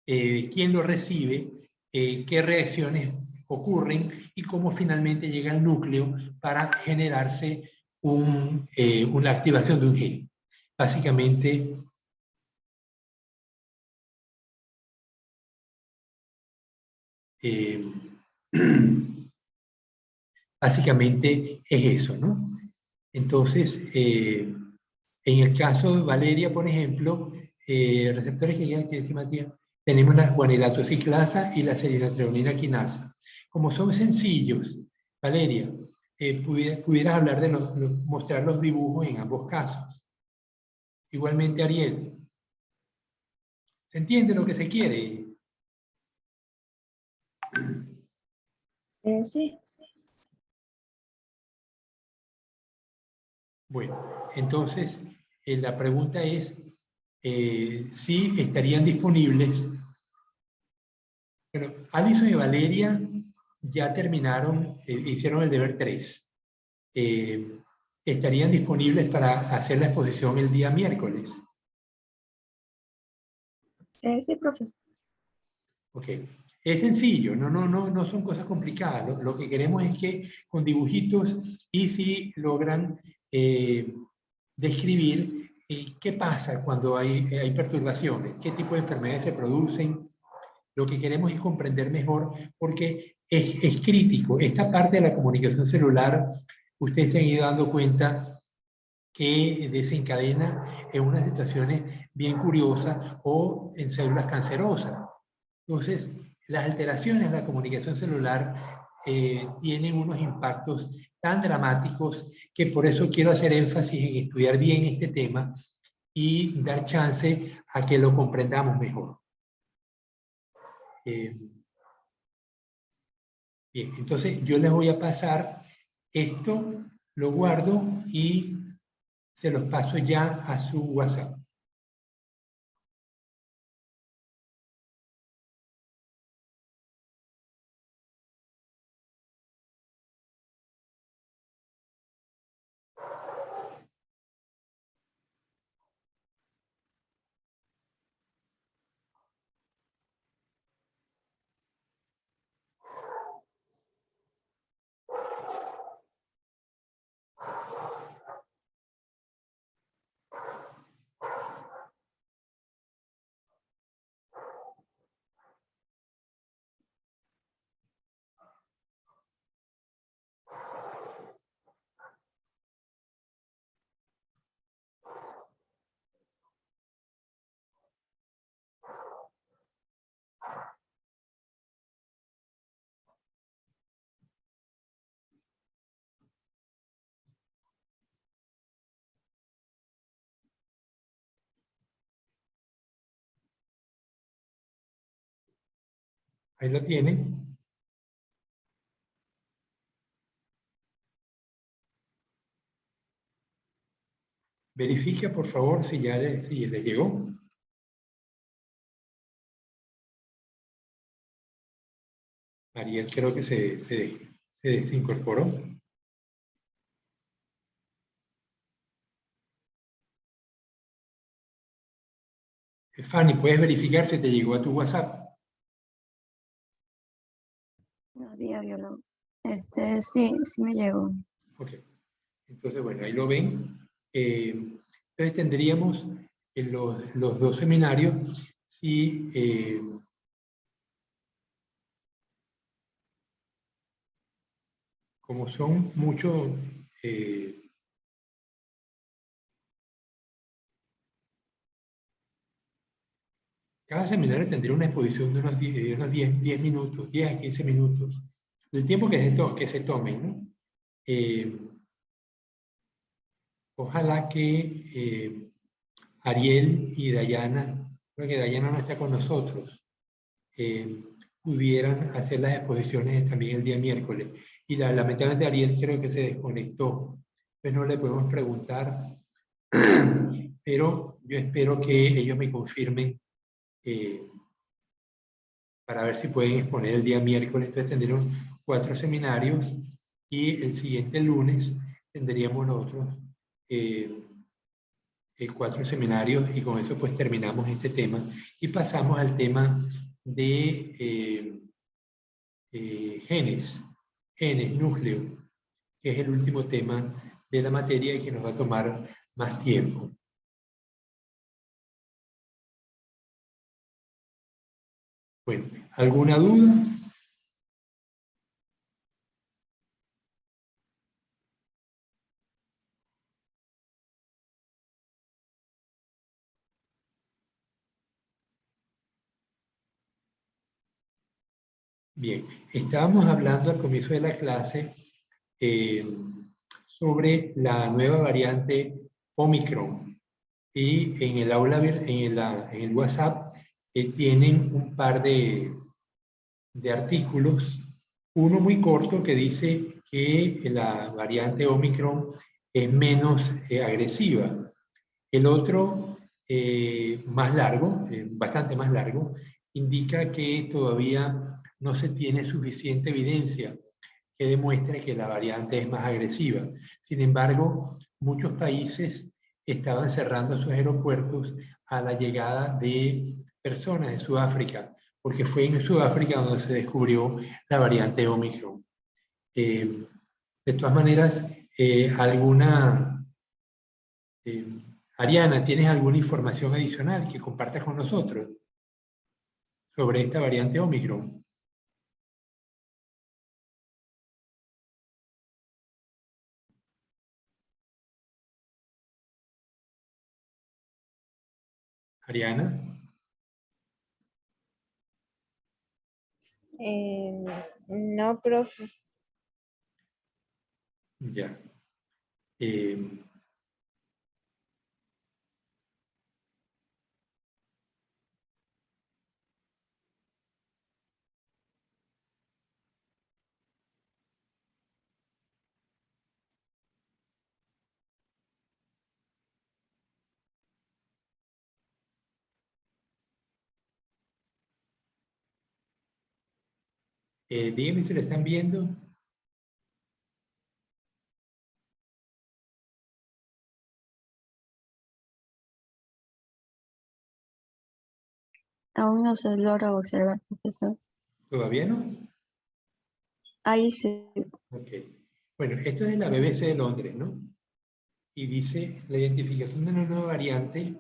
quién lo recibe, qué reacciones ocurren y cómo finalmente llega al núcleo para generarse una activación de un gen. Básicamente, básicamente es eso, ¿no? Entonces, en el caso de Valeria, por ejemplo, receptores que decía Matías, tenemos la guanilato ciclasa y la serinatreonina quinasa. Como son sencillos, Valeria, pudieras hablar de mostrar los dibujos en ambos casos. Igualmente, Ariel. ¿Se entiende lo que se quiere? Sí. Bueno, entonces la pregunta es si estarían disponibles. Bueno, Alison y Valeria ya terminaron, hicieron el deber 3. ¿Estarían disponibles para hacer la exposición el día miércoles? Sí, profe. Ok. Es sencillo, no son cosas complicadas. Lo que queremos es que con dibujitos y si logran describir qué pasa cuando hay perturbaciones, qué tipo de enfermedades se producen. Lo que queremos es comprender mejor porque es crítico. Esta parte de la comunicación celular, ustedes se han ido dando cuenta que desencadena en unas situaciones bien curiosas o en células cancerosas. Entonces, las alteraciones en la comunicación celular tienen unos impactos tan dramáticos que por eso quiero hacer énfasis en estudiar bien este tema y dar chance a que lo comprendamos mejor. Bien, entonces yo les voy a pasar esto, lo guardo y se los paso ya a su WhatsApp. Ahí lo tienen. Verifique, por favor, si ya les llegó. Ariel creo que se desincorporó. Fanny, ¿puedes verificar si te llegó a tu WhatsApp? No, diario no. Sí me llegó. Ok. Entonces, bueno, ahí lo ven. Entonces tendríamos en los dos seminarios, si como son muchos, Cada seminario tendría una exposición de unos 10 minutos, 10 a 15 minutos, el tiempo que se tomen, ¿no? Ojalá que Ariel y Dayana, porque Dayana no está con nosotros, pudieran hacer las exposiciones también el día miércoles. Y lamentablemente Ariel creo que se desconectó, pues no le podemos preguntar, pero yo espero que ellos me confirmen para ver si pueden exponer el día miércoles. Entonces tendremos 4 seminarios y el siguiente lunes tendríamos nosotros 4 seminarios, y con eso pues terminamos este tema y pasamos al tema de genes, núcleo, que es el último tema de la materia y que nos va a tomar más tiempo. Bueno, ¿alguna duda? Bien, estábamos hablando al comienzo de la clase sobre la nueva variante Omicron, y en el aula, en el WhatsApp, tienen un par de artículos, uno muy corto que dice que la variante Omicron es menos agresiva. El otro, más largo, bastante más largo, indica que todavía no se tiene suficiente evidencia que demuestre que la variante es más agresiva. Sin embargo, muchos países estaban cerrando sus aeropuertos a la llegada de personas de Sudáfrica, porque fue en Sudáfrica donde se descubrió la variante Omicron. De todas maneras, Ariana, ¿tienes alguna información adicional que compartas con nosotros sobre esta variante Omicron? Ariana. No, profe. Ya. Díganme si lo están viendo. Aún no se logra observar, profesor. ¿Todavía no? Ahí sí. Ok. Bueno, esto es de la BBC de Londres, ¿no? Y dice la identificación de una nueva variante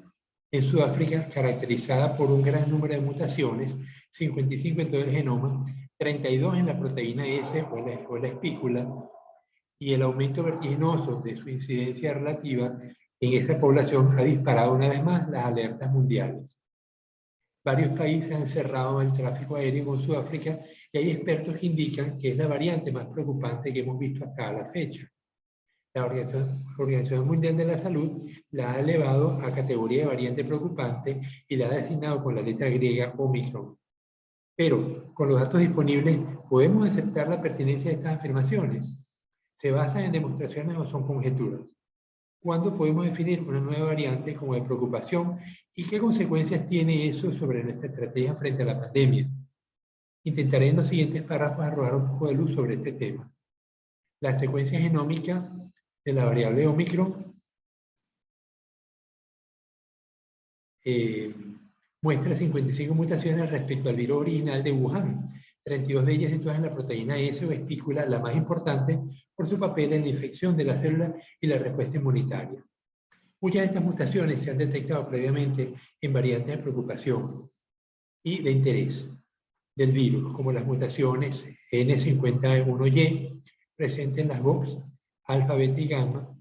en Sudáfrica caracterizada por un gran número de mutaciones, 55 en todo el genoma, 32 en la proteína S o la espícula, y el aumento vertiginoso de su incidencia relativa en esa población ha disparado una vez más las alertas mundiales. Varios países han cerrado el tráfico aéreo con Sudáfrica y hay expertos que indican que es la variante más preocupante que hemos visto hasta la fecha. La Organización Mundial de la Salud la ha elevado a categoría de variante preocupante y la ha designado con la letra griega Omicron. Pero, con los datos disponibles, ¿podemos aceptar la pertinencia de estas afirmaciones? ¿Se basan en demostraciones o son conjeturas? ¿Cuándo podemos definir una nueva variante como de preocupación y qué consecuencias tiene eso sobre nuestra estrategia frente a la pandemia? Intentaré en los siguientes párrafos arrojar un poco de luz sobre este tema. La secuencia genómica de la variable Omicron muestra 55 mutaciones respecto al virus original de Wuhan, 32 de ellas situadas en la proteína S o espícula, la más importante por su papel en la infección de la célula y la respuesta inmunitaria. Muchas de estas mutaciones se han detectado previamente en variantes de preocupación y de interés del virus, como las mutaciones N51Y, presentes en las Vox, alfa, beta y gamma,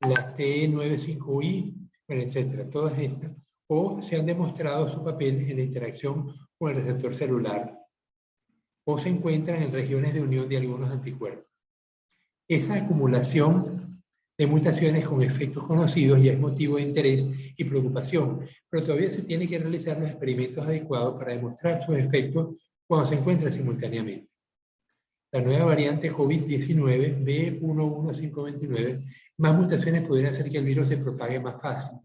las T95I, bueno, etc. Todas estas, o se han demostrado su papel en la interacción con el receptor celular, o se encuentran en regiones de unión de algunos anticuerpos. Esa acumulación de mutaciones con efectos conocidos ya es motivo de interés y preocupación, pero todavía se tiene que realizar los experimentos adecuados para demostrar sus efectos cuando se encuentran simultáneamente. La nueva variante COVID-19 B11529, más mutaciones podrían hacer que el virus se propague más fácil.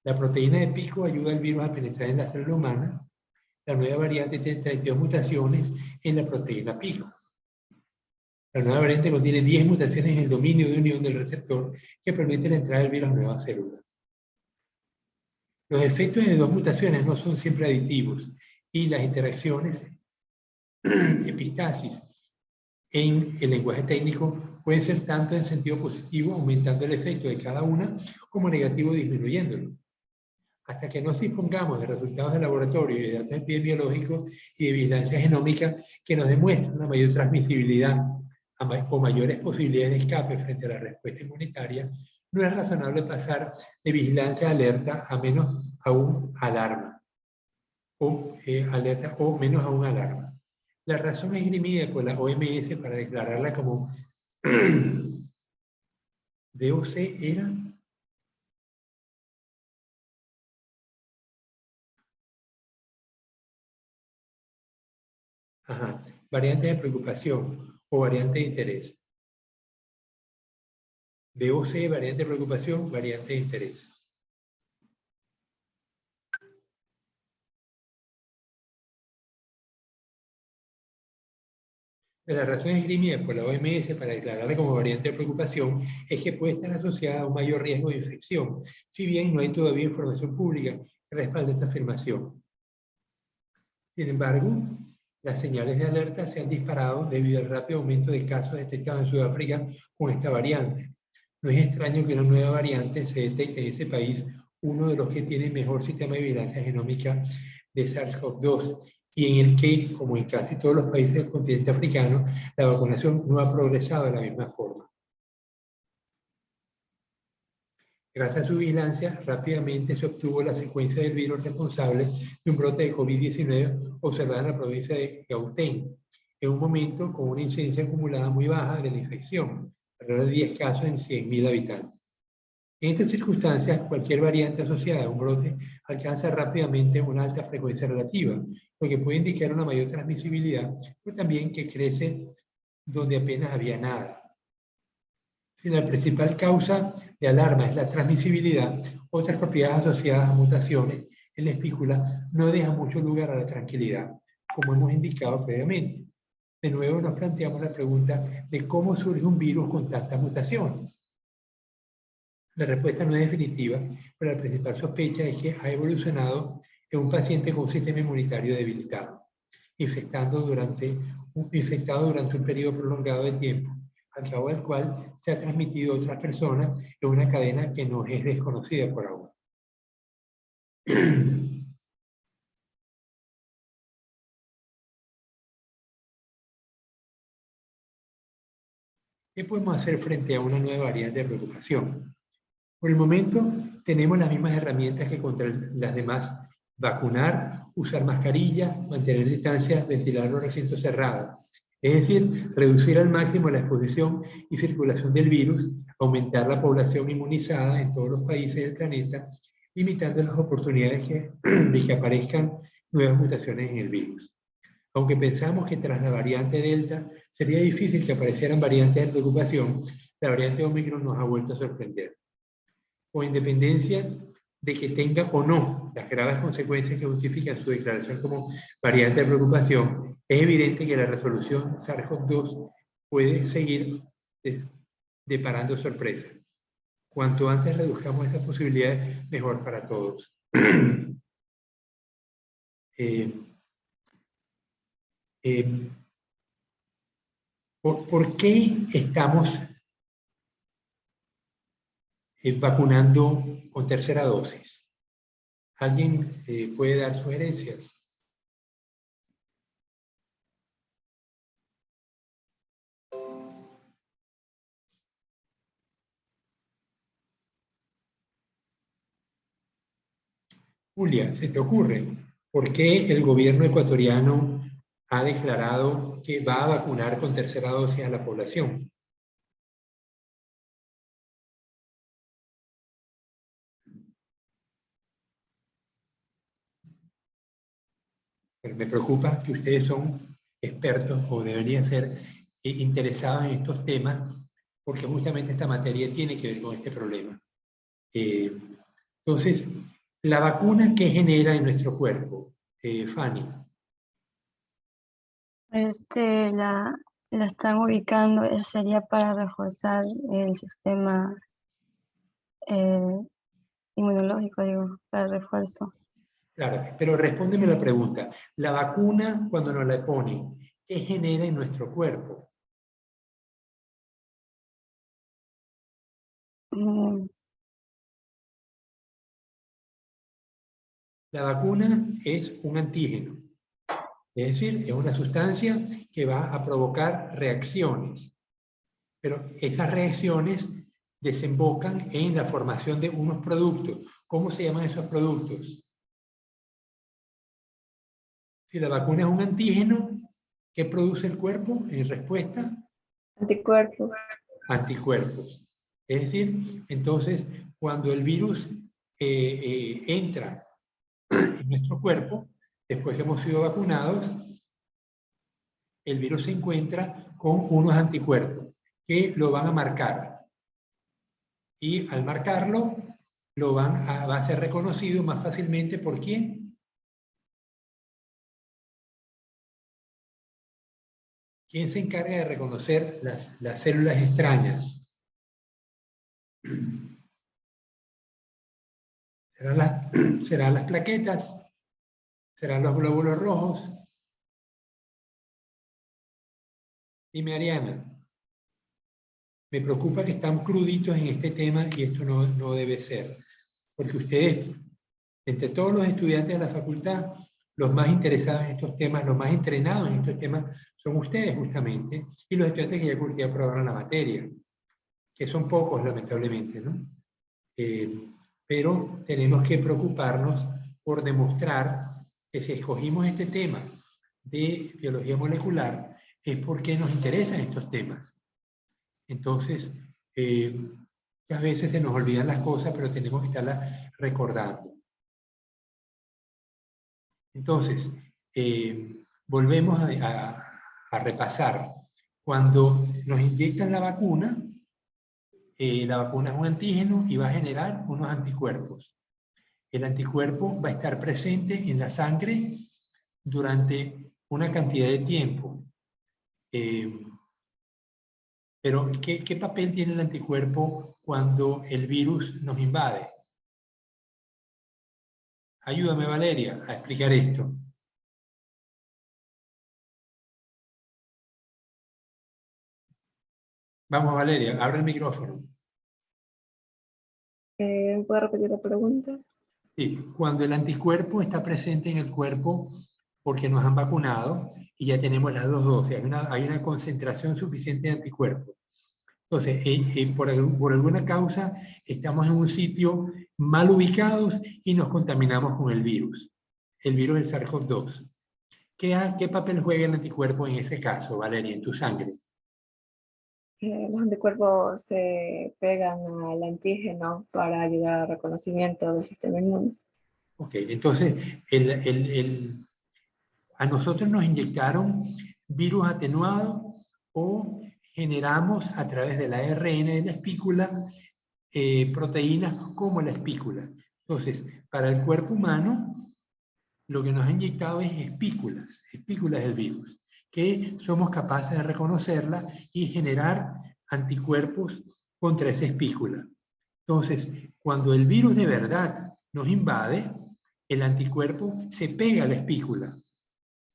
La proteína de pico ayuda al virus a penetrar en la célula humana. La nueva variante tiene 32 mutaciones en la proteína pico. La nueva variante contiene 10 mutaciones en el dominio de unión del receptor que permiten la entrada del virus a nuevas células. Los efectos de 2 mutaciones no son siempre aditivos y las interacciones, epistasis, en el lenguaje técnico pueden ser tanto en sentido positivo, aumentando el efecto de cada una, como negativo, disminuyéndolo. Hasta que no dispongamos de resultados de laboratorio y de datos epidemiológicos y de vigilancia genómica que nos demuestren una mayor transmisibilidad o mayores posibilidades de escape frente a la respuesta inmunitaria, no es razonable pasar de vigilancia a alerta a menos aún alarma, alerta o menos aún alarma. La razón esgrimida por la OMS para declararla como DOC era variantes de preocupación o variante de interés. DOC, variante de preocupación, variante de interés. De las razones esgrimidas por la OMS para declararla como variante de preocupación es que puede estar asociada a un mayor riesgo de infección, si bien no hay todavía información pública que respalde esta afirmación. Sin embargo, las señales de alerta se han disparado debido al rápido aumento de casos detectados en Sudáfrica con esta variante. No es extraño que una nueva variante se detecte en ese país, uno de los que tiene mejor sistema de vigilancia genómica de SARS-CoV-2, y en el que, como en casi todos los países del continente africano, la vacunación no ha progresado de la misma forma. Gracias a su vigilancia, rápidamente se obtuvo la secuencia del virus responsable de un brote de COVID-19 observado en la provincia de Gauteng, en un momento con una incidencia acumulada muy baja de la infección, alrededor de 10 casos en 100.000 habitantes. En estas circunstancias, cualquier variante asociada a un brote alcanza rápidamente una alta frecuencia relativa, lo que puede indicar una mayor transmisibilidad, pero también que crece donde apenas había nada. Si la principal causa de alarma es la transmisibilidad, otras propiedades asociadas a mutaciones en la espícula no dejan mucho lugar a la tranquilidad, como hemos indicado previamente. De nuevo nos planteamos la pregunta de cómo surge un virus con tantas mutaciones. La respuesta no es definitiva, pero la principal sospecha es que ha evolucionado en un paciente con un sistema inmunitario debilitado, infectado durante un periodo prolongado de tiempo, al cabo del cual se ha transmitido a otras personas en una cadena que nos es desconocida por ahora. ¿Qué podemos hacer frente a una nueva variante de preocupación? Por el momento, tenemos las mismas herramientas que contra las demás: vacunar, usar mascarilla, mantener distancia, ventilar los recintos cerrados. Es decir, reducir al máximo la exposición y circulación del virus, aumentar la población inmunizada en todos los países del planeta, limitando las oportunidades de que aparezcan nuevas mutaciones en el virus. Aunque pensamos que tras la variante Delta sería difícil que aparecieran variantes de preocupación, la variante Omicron nos ha vuelto a sorprender. Con independencia de que tenga o no las graves consecuencias que justifican su declaración como variante de preocupación, es evidente que la resolución SARS-CoV-2 puede seguir deparando sorpresas. Cuanto antes reduzcamos esas posibilidades, mejor para todos. ¿Por qué estamos vacunando con tercera dosis? ¿Alguien puede dar sugerencias? Julia, ¿se te ocurre por qué el gobierno ecuatoriano ha declarado que va a vacunar con tercera dosis a la población? Pero me preocupa que ustedes son expertos o deberían ser interesados en estos temas, porque justamente esta materia tiene que ver con este problema. Entonces, ¿la vacuna qué genera en nuestro cuerpo, Fanny? La están ubicando, sería para reforzar el sistema inmunológico, digo, para refuerzo. Claro, pero respóndeme la pregunta. La vacuna, cuando nos la ponen, ¿qué genera en nuestro cuerpo? Mm, La vacuna es un antígeno, es decir, es una sustancia que va a provocar reacciones, pero esas reacciones desembocan en la formación de unos productos. ¿Cómo se llaman esos productos? Si la vacuna es un antígeno, ¿qué produce el cuerpo en respuesta? Anticuerpos. Anticuerpos. Es decir, entonces, cuando el virus entra en nuestro cuerpo, después que hemos sido vacunados, el virus se encuentra con unos anticuerpos que lo van a marcar. Y al marcarlo, va a ser reconocido más fácilmente por ¿quién? ¿Quién se encarga de reconocer las células extrañas? ¿Serán las plaquetas? ¿Serán los glóbulos rojos? Dime, Ariana. Me preocupa que están cruditos en este tema y esto no debe ser. Porque ustedes, entre todos los estudiantes de la facultad, los más interesados en estos temas, los más entrenados en estos temas, son ustedes justamente, y los estudiantes que ya aprobaron la materia, que son pocos lamentablemente, ¿no? Pero tenemos que preocuparnos por demostrar que si escogimos este tema de biología molecular es porque nos interesan estos temas. Entonces, a veces se nos olvidan las cosas, pero tenemos que estarlas recordando. Entonces, volvemos a repasar. Cuando nos inyectan la vacuna es un antígeno y va a generar unos anticuerpos. El anticuerpo va a estar presente en la sangre durante una cantidad de tiempo. Pero, ¿qué papel tiene el anticuerpo cuando el virus nos invade? Ayúdame, Valeria, a explicar esto. Vamos, Valeria, abre el micrófono. ¿Puedo repetir la pregunta? Sí, cuando el anticuerpo está presente en el cuerpo porque nos han vacunado y ya tenemos las dos dosis, hay una concentración suficiente de anticuerpos. Entonces, por alguna causa, estamos en un sitio mal ubicados y nos contaminamos con el virus del SARS-CoV-2. ¿Qué papel juega el anticuerpo en ese caso, Valeria, en tu sangre? Los anticuerpos se pegan al antígeno para ayudar al reconocimiento del sistema inmune. Ok, entonces, a nosotros nos inyectaron virus atenuado o generamos a través del ARN de la espícula proteínas como la espícula. Entonces, para el cuerpo humano, lo que nos ha inyectado es espículas del virus, que somos capaces de reconocerla y generar anticuerpos contra esa espícula. Entonces, cuando el virus de verdad nos invade, el anticuerpo se pega a la espícula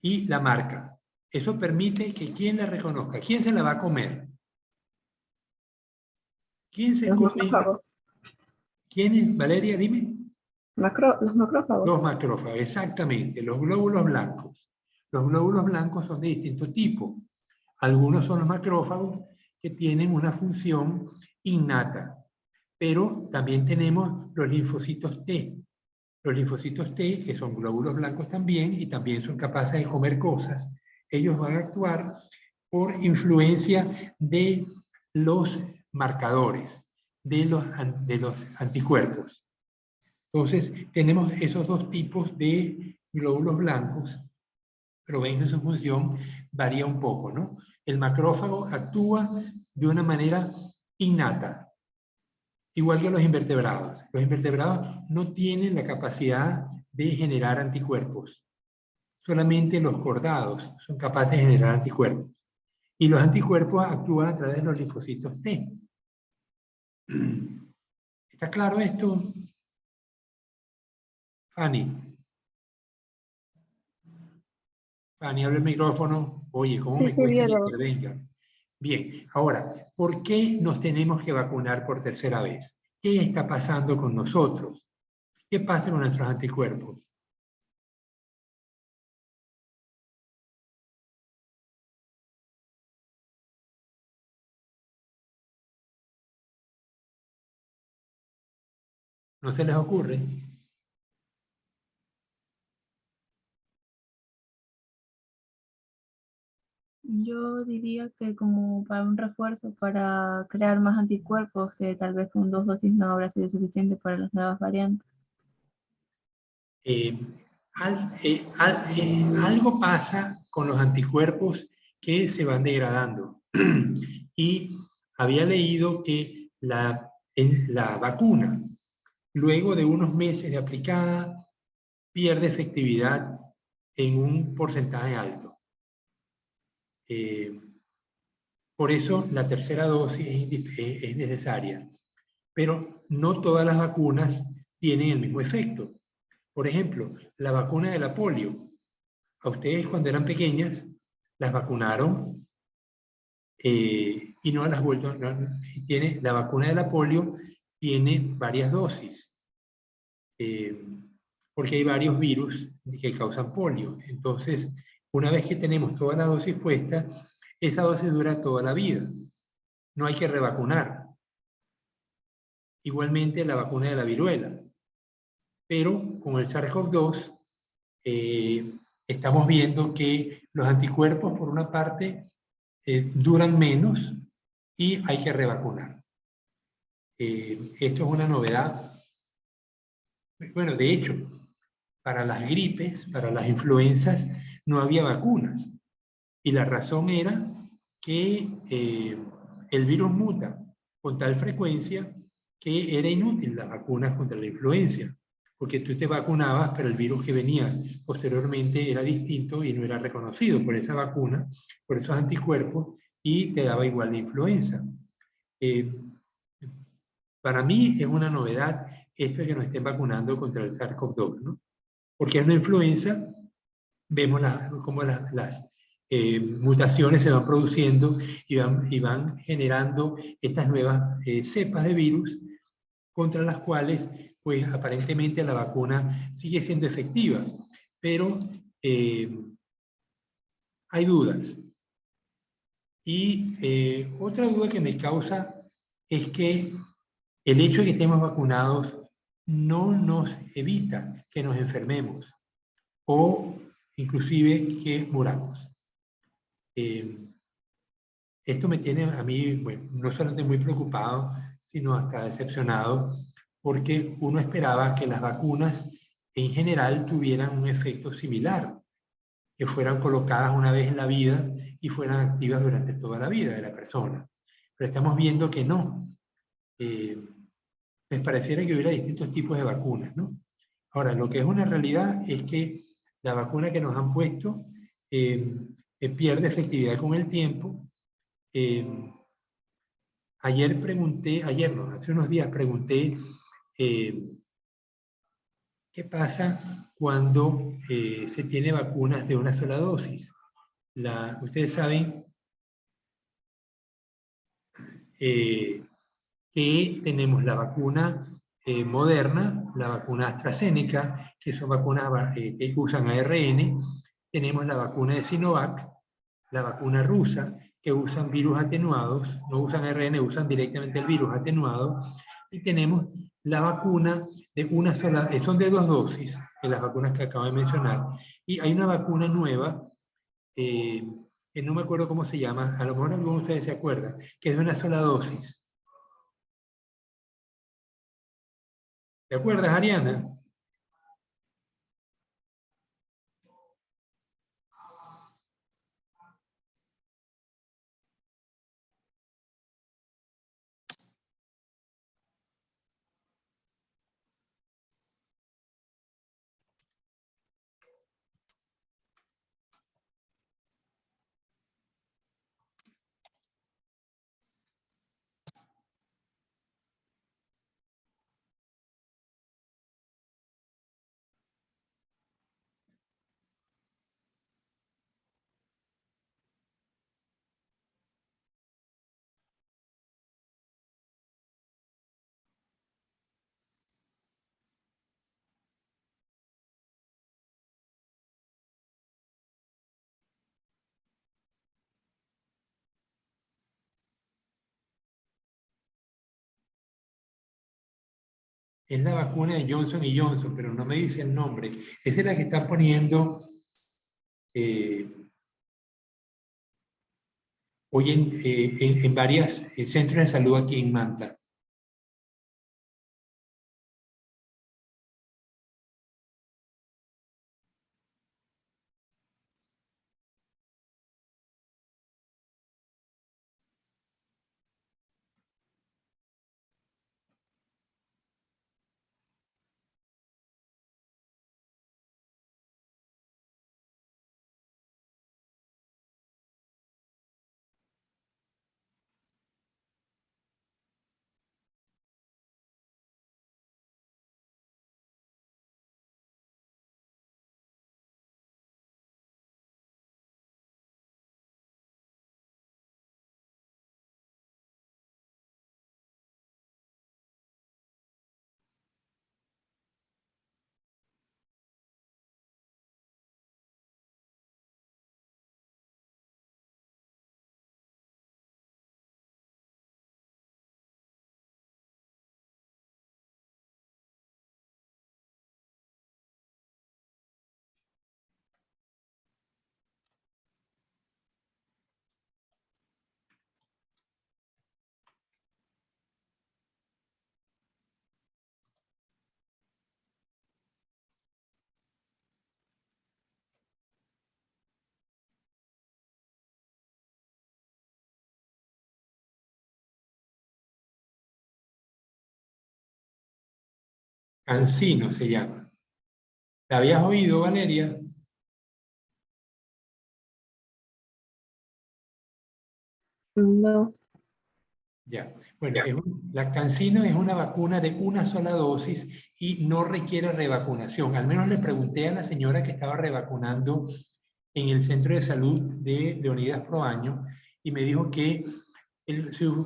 y la marca. Eso permite que quien la reconozca, ¿quién se la va a comer? ¿Quién se Los come? macrófagos. ¿Quién es? Valeria, dime. Los macrófagos. Los macrófagos, exactamente, los glóbulos blancos. Los glóbulos blancos son de distinto tipo. Algunos son los macrófagos que tienen una función innata, pero también tenemos los linfocitos T. Los linfocitos T, que son glóbulos blancos también, y también son capaces de comer cosas, ellos van a actuar por influencia de los marcadores, de los anticuerpos. Entonces, tenemos esos dos tipos de glóbulos blancos, pero ven que su función varía un poco, ¿no? El macrófago actúa de una manera innata, igual que los invertebrados. Los invertebrados no tienen la capacidad de generar anticuerpos. Solamente los cordados son capaces de generar anticuerpos. Y los anticuerpos actúan a través de los linfocitos T. ¿Está claro esto, Fanny? Fanny, abre el micrófono. Oye, ¿cómo me Sí, cuesta que biólogo. intervengan? Bien, ahora, ¿por qué nos tenemos que vacunar por tercera vez? ¿Qué está pasando con nosotros? ¿Qué pasa con nuestros anticuerpos? ¿No se les ocurre? Yo diría que como para un refuerzo, para crear más anticuerpos, que tal vez con 2 dosis no habrá sido suficiente para las nuevas variantes. Algo pasa con los anticuerpos que se van degradando. Y había leído que la vacuna, luego de unos meses de aplicada, pierde efectividad en un porcentaje alto. Por eso la tercera dosis es necesaria. Pero no todas las vacunas tienen el mismo efecto. Por ejemplo, la vacuna de la polio. A ustedes cuando eran pequeñas las vacunaron y no las vuelto. La vacuna de la polio tiene varias dosis. Porque hay varios virus que causan polio. Entonces, una vez que tenemos toda la dosis puesta, esa dosis dura toda la vida. No hay que revacunar. Igualmente la vacuna de la viruela. Pero con el SARS-CoV-2 estamos viendo que los anticuerpos, por una parte, duran menos y hay que revacunar. Esto es una novedad. Bueno, de hecho, para las gripes, para las influencias, no había vacunas. Y la razón era que el virus muta con tal frecuencia que era inútil las vacunas contra la influenza. Porque tú te vacunabas, pero el virus que venía posteriormente era distinto y no era reconocido por esa vacuna, por esos anticuerpos, y te daba igual la influenza. Para mí es una novedad esto de que nos estén vacunando contra el SARS-CoV-2, ¿no? Porque es una influenza, vemos cómo las mutaciones se van produciendo y van generando estas nuevas cepas de virus contra las cuales, pues aparentemente la vacuna sigue siendo efectiva, pero hay dudas. Y otra duda que me causa es que el hecho de que estemos vacunados no nos evita que nos enfermemos o inclusive que muramos. Esto me tiene a mí, bueno, no solamente muy preocupado, sino hasta decepcionado, porque uno esperaba que las vacunas en general tuvieran un efecto similar, que fueran colocadas una vez en la vida y fueran activas durante toda la vida de la persona. Pero estamos viendo que no. Les pareciera que hubiera distintos tipos de vacunas, ¿no? Ahora, lo que es una realidad es que la vacuna que nos han puesto pierde efectividad con el tiempo. Ayer pregunté, hace unos días pregunté qué pasa cuando se tiene vacunas de una sola dosis. Ustedes saben que tenemos la vacuna Moderna, la vacuna AstraZeneca, que son vacunas que usan ARN, tenemos la vacuna de Sinovac, la vacuna rusa, que usan virus atenuados, no usan ARN, usan directamente el virus atenuado, Y tenemos la vacuna de una sola, son de 2 dosis, en las vacunas que acabo de mencionar. Y hay una vacuna nueva, que no me acuerdo cómo se llama, a lo mejor algunos de ustedes se acuerdan, que es de una sola dosis. ¿Te acuerdas, Ariana? Es la vacuna de Johnson y Johnson, pero no me dice el nombre. Esa es la que están poniendo hoy en varios centros de salud aquí en Manta. CanSino se llama. ¿La habías oído, Valeria? No. Ya. Bueno, la CanSino es una vacuna de una sola dosis y no requiere revacunación. Al menos le pregunté a la señora que estaba revacunando en el centro de salud de Leonidas Proaño y me dijo que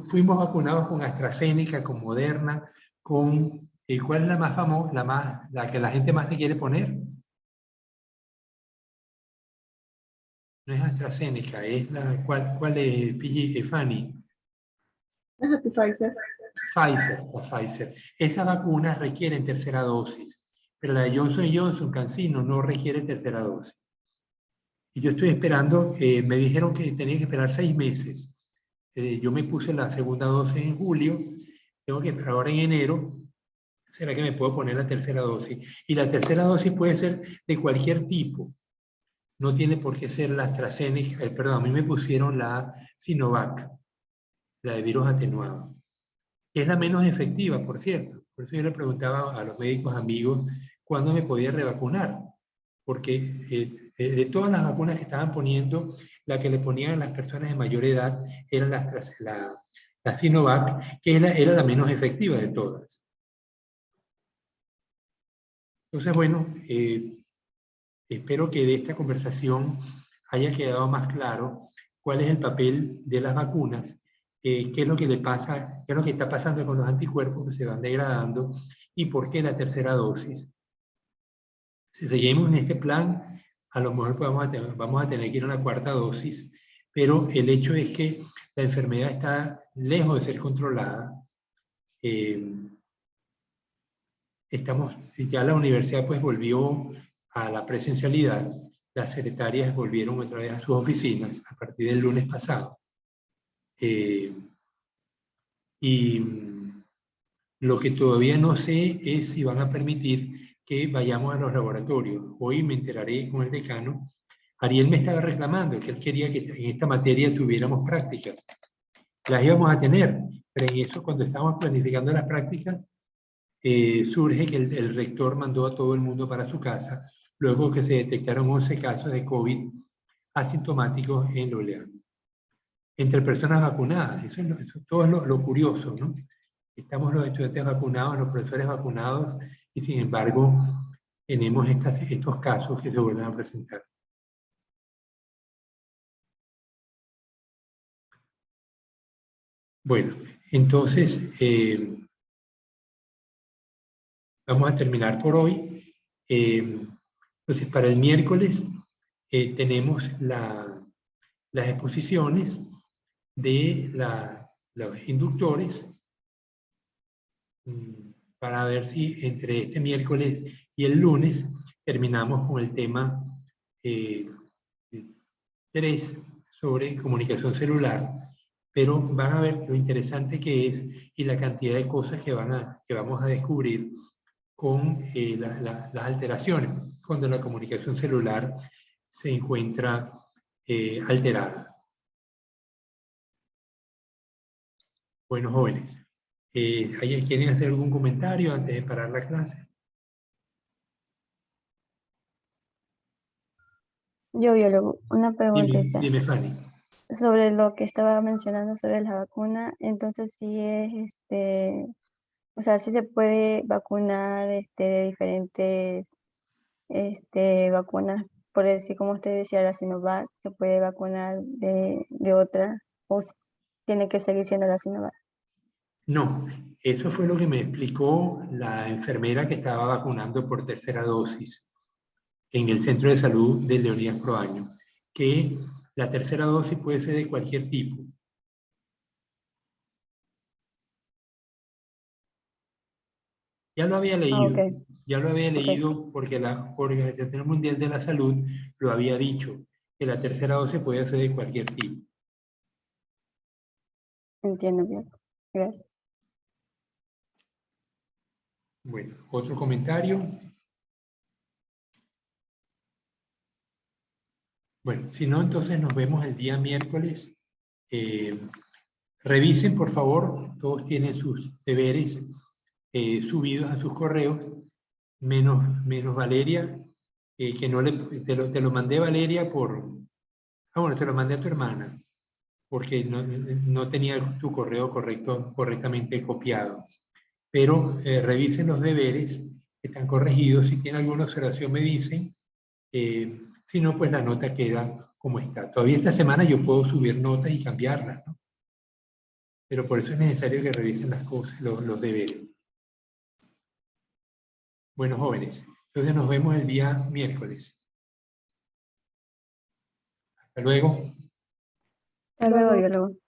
fuimos vacunados con AstraZeneca, con Moderna, con... ¿cuál es la más famosa, la que la gente más se quiere poner? No es AstraZeneca, es la... ¿Cuál es, Fanny? Pfizer. Pfizer. Esas vacunas requieren tercera dosis, pero la de Johnson Johnson, CanSino, no requiere tercera dosis. Y yo estoy esperando, me dijeron que tenía que esperar 6 meses. Yo me puse la segunda dosis en julio, tengo que esperar ahora en enero. ¿Será que me puedo poner la tercera dosis? Y la tercera dosis puede ser de cualquier tipo. No tiene por qué ser la AstraZeneca, perdón, a mí me pusieron la Sinovac, la de virus atenuado. Es la menos efectiva, por cierto. Por eso yo le preguntaba a los médicos amigos cuándo me podía revacunar. Porque de todas las vacunas que estaban poniendo, la que le ponían a las personas de mayor edad era la Sinovac, que era la menos efectiva de todas. Entonces, bueno, espero que de esta conversación haya quedado más claro cuál es el papel de las vacunas, qué es lo que le pasa, qué es lo que está pasando con los anticuerpos que se van degradando y por qué la tercera dosis. Si seguimos en este plan, a lo mejor vamos a tener que ir a una cuarta dosis, pero el hecho es que la enfermedad está lejos de ser controlada ya la universidad pues volvió a la presencialidad, las secretarias volvieron otra vez a sus oficinas a partir del lunes pasado. Y lo que todavía no sé es si van a permitir que vayamos a los laboratorios. Hoy me enteraré con el decano. Ariel me estaba reclamando que él quería que en esta materia tuviéramos prácticas. Las íbamos a tener, pero en eso, cuando estábamos planificando las prácticas, surge que el rector mandó a todo el mundo para su casa, luego que se detectaron 11 casos de COVID asintomáticos en Loleal. Entre personas vacunadas, eso todo es lo curioso, ¿no? Estamos los estudiantes vacunados, los profesores vacunados, y sin embargo tenemos estos casos que se vuelven a presentar. Bueno, entonces vamos a terminar por hoy. Entonces, para el miércoles tenemos las exposiciones de los inductores, para ver si entre este miércoles y el lunes terminamos con el tema 3 sobre comunicación celular, pero van a ver lo interesante que es y la cantidad de cosas que vamos a descubrir con las alteraciones cuando la comunicación celular se encuentra alterada. Bueno, jóvenes, ¿quieren hacer algún comentario antes de parar la clase? Yo, biólogo, una preguntita Dime, Fanny. sobre lo que estaba mencionando sobre la vacuna. Entonces, sí es, o sea, sí se puede vacunar de diferentes vacunas, por decir, como usted decía, la Sinovac, se puede vacunar de otra, o tiene que seguir siendo la Sinovac. No, eso fue lo que me explicó la enfermera que estaba vacunando por tercera dosis en el Centro de Salud de Leonidas Proaño, que la tercera dosis puede ser de cualquier tipo. Ya lo había leído, Okay. ya lo había Okay. leído porque la Organización Mundial de la Salud lo había dicho, que la tercera dosis puede ser de cualquier tipo. Entiendo bien. Gracias. Bueno, ¿otro comentario? Bueno, si no, entonces nos vemos el día miércoles. Revisen, por favor, todos tienen sus deberes subidos a sus correos, menos Valeria, que no te lo mandé, Valeria, bueno, te lo mandé a tu hermana, porque no tenía tu correo correctamente copiado. Pero revisen los deberes, que están corregidos. Si tienen alguna observación me dicen. Si no, pues la nota queda como está. Todavía esta semana yo puedo subir notas y cambiarlas, ¿no? Pero por eso es necesario que revisen las cosas, los deberes. Bueno, jóvenes, entonces nos vemos el día miércoles. Hasta luego. Hasta luego, biólogo.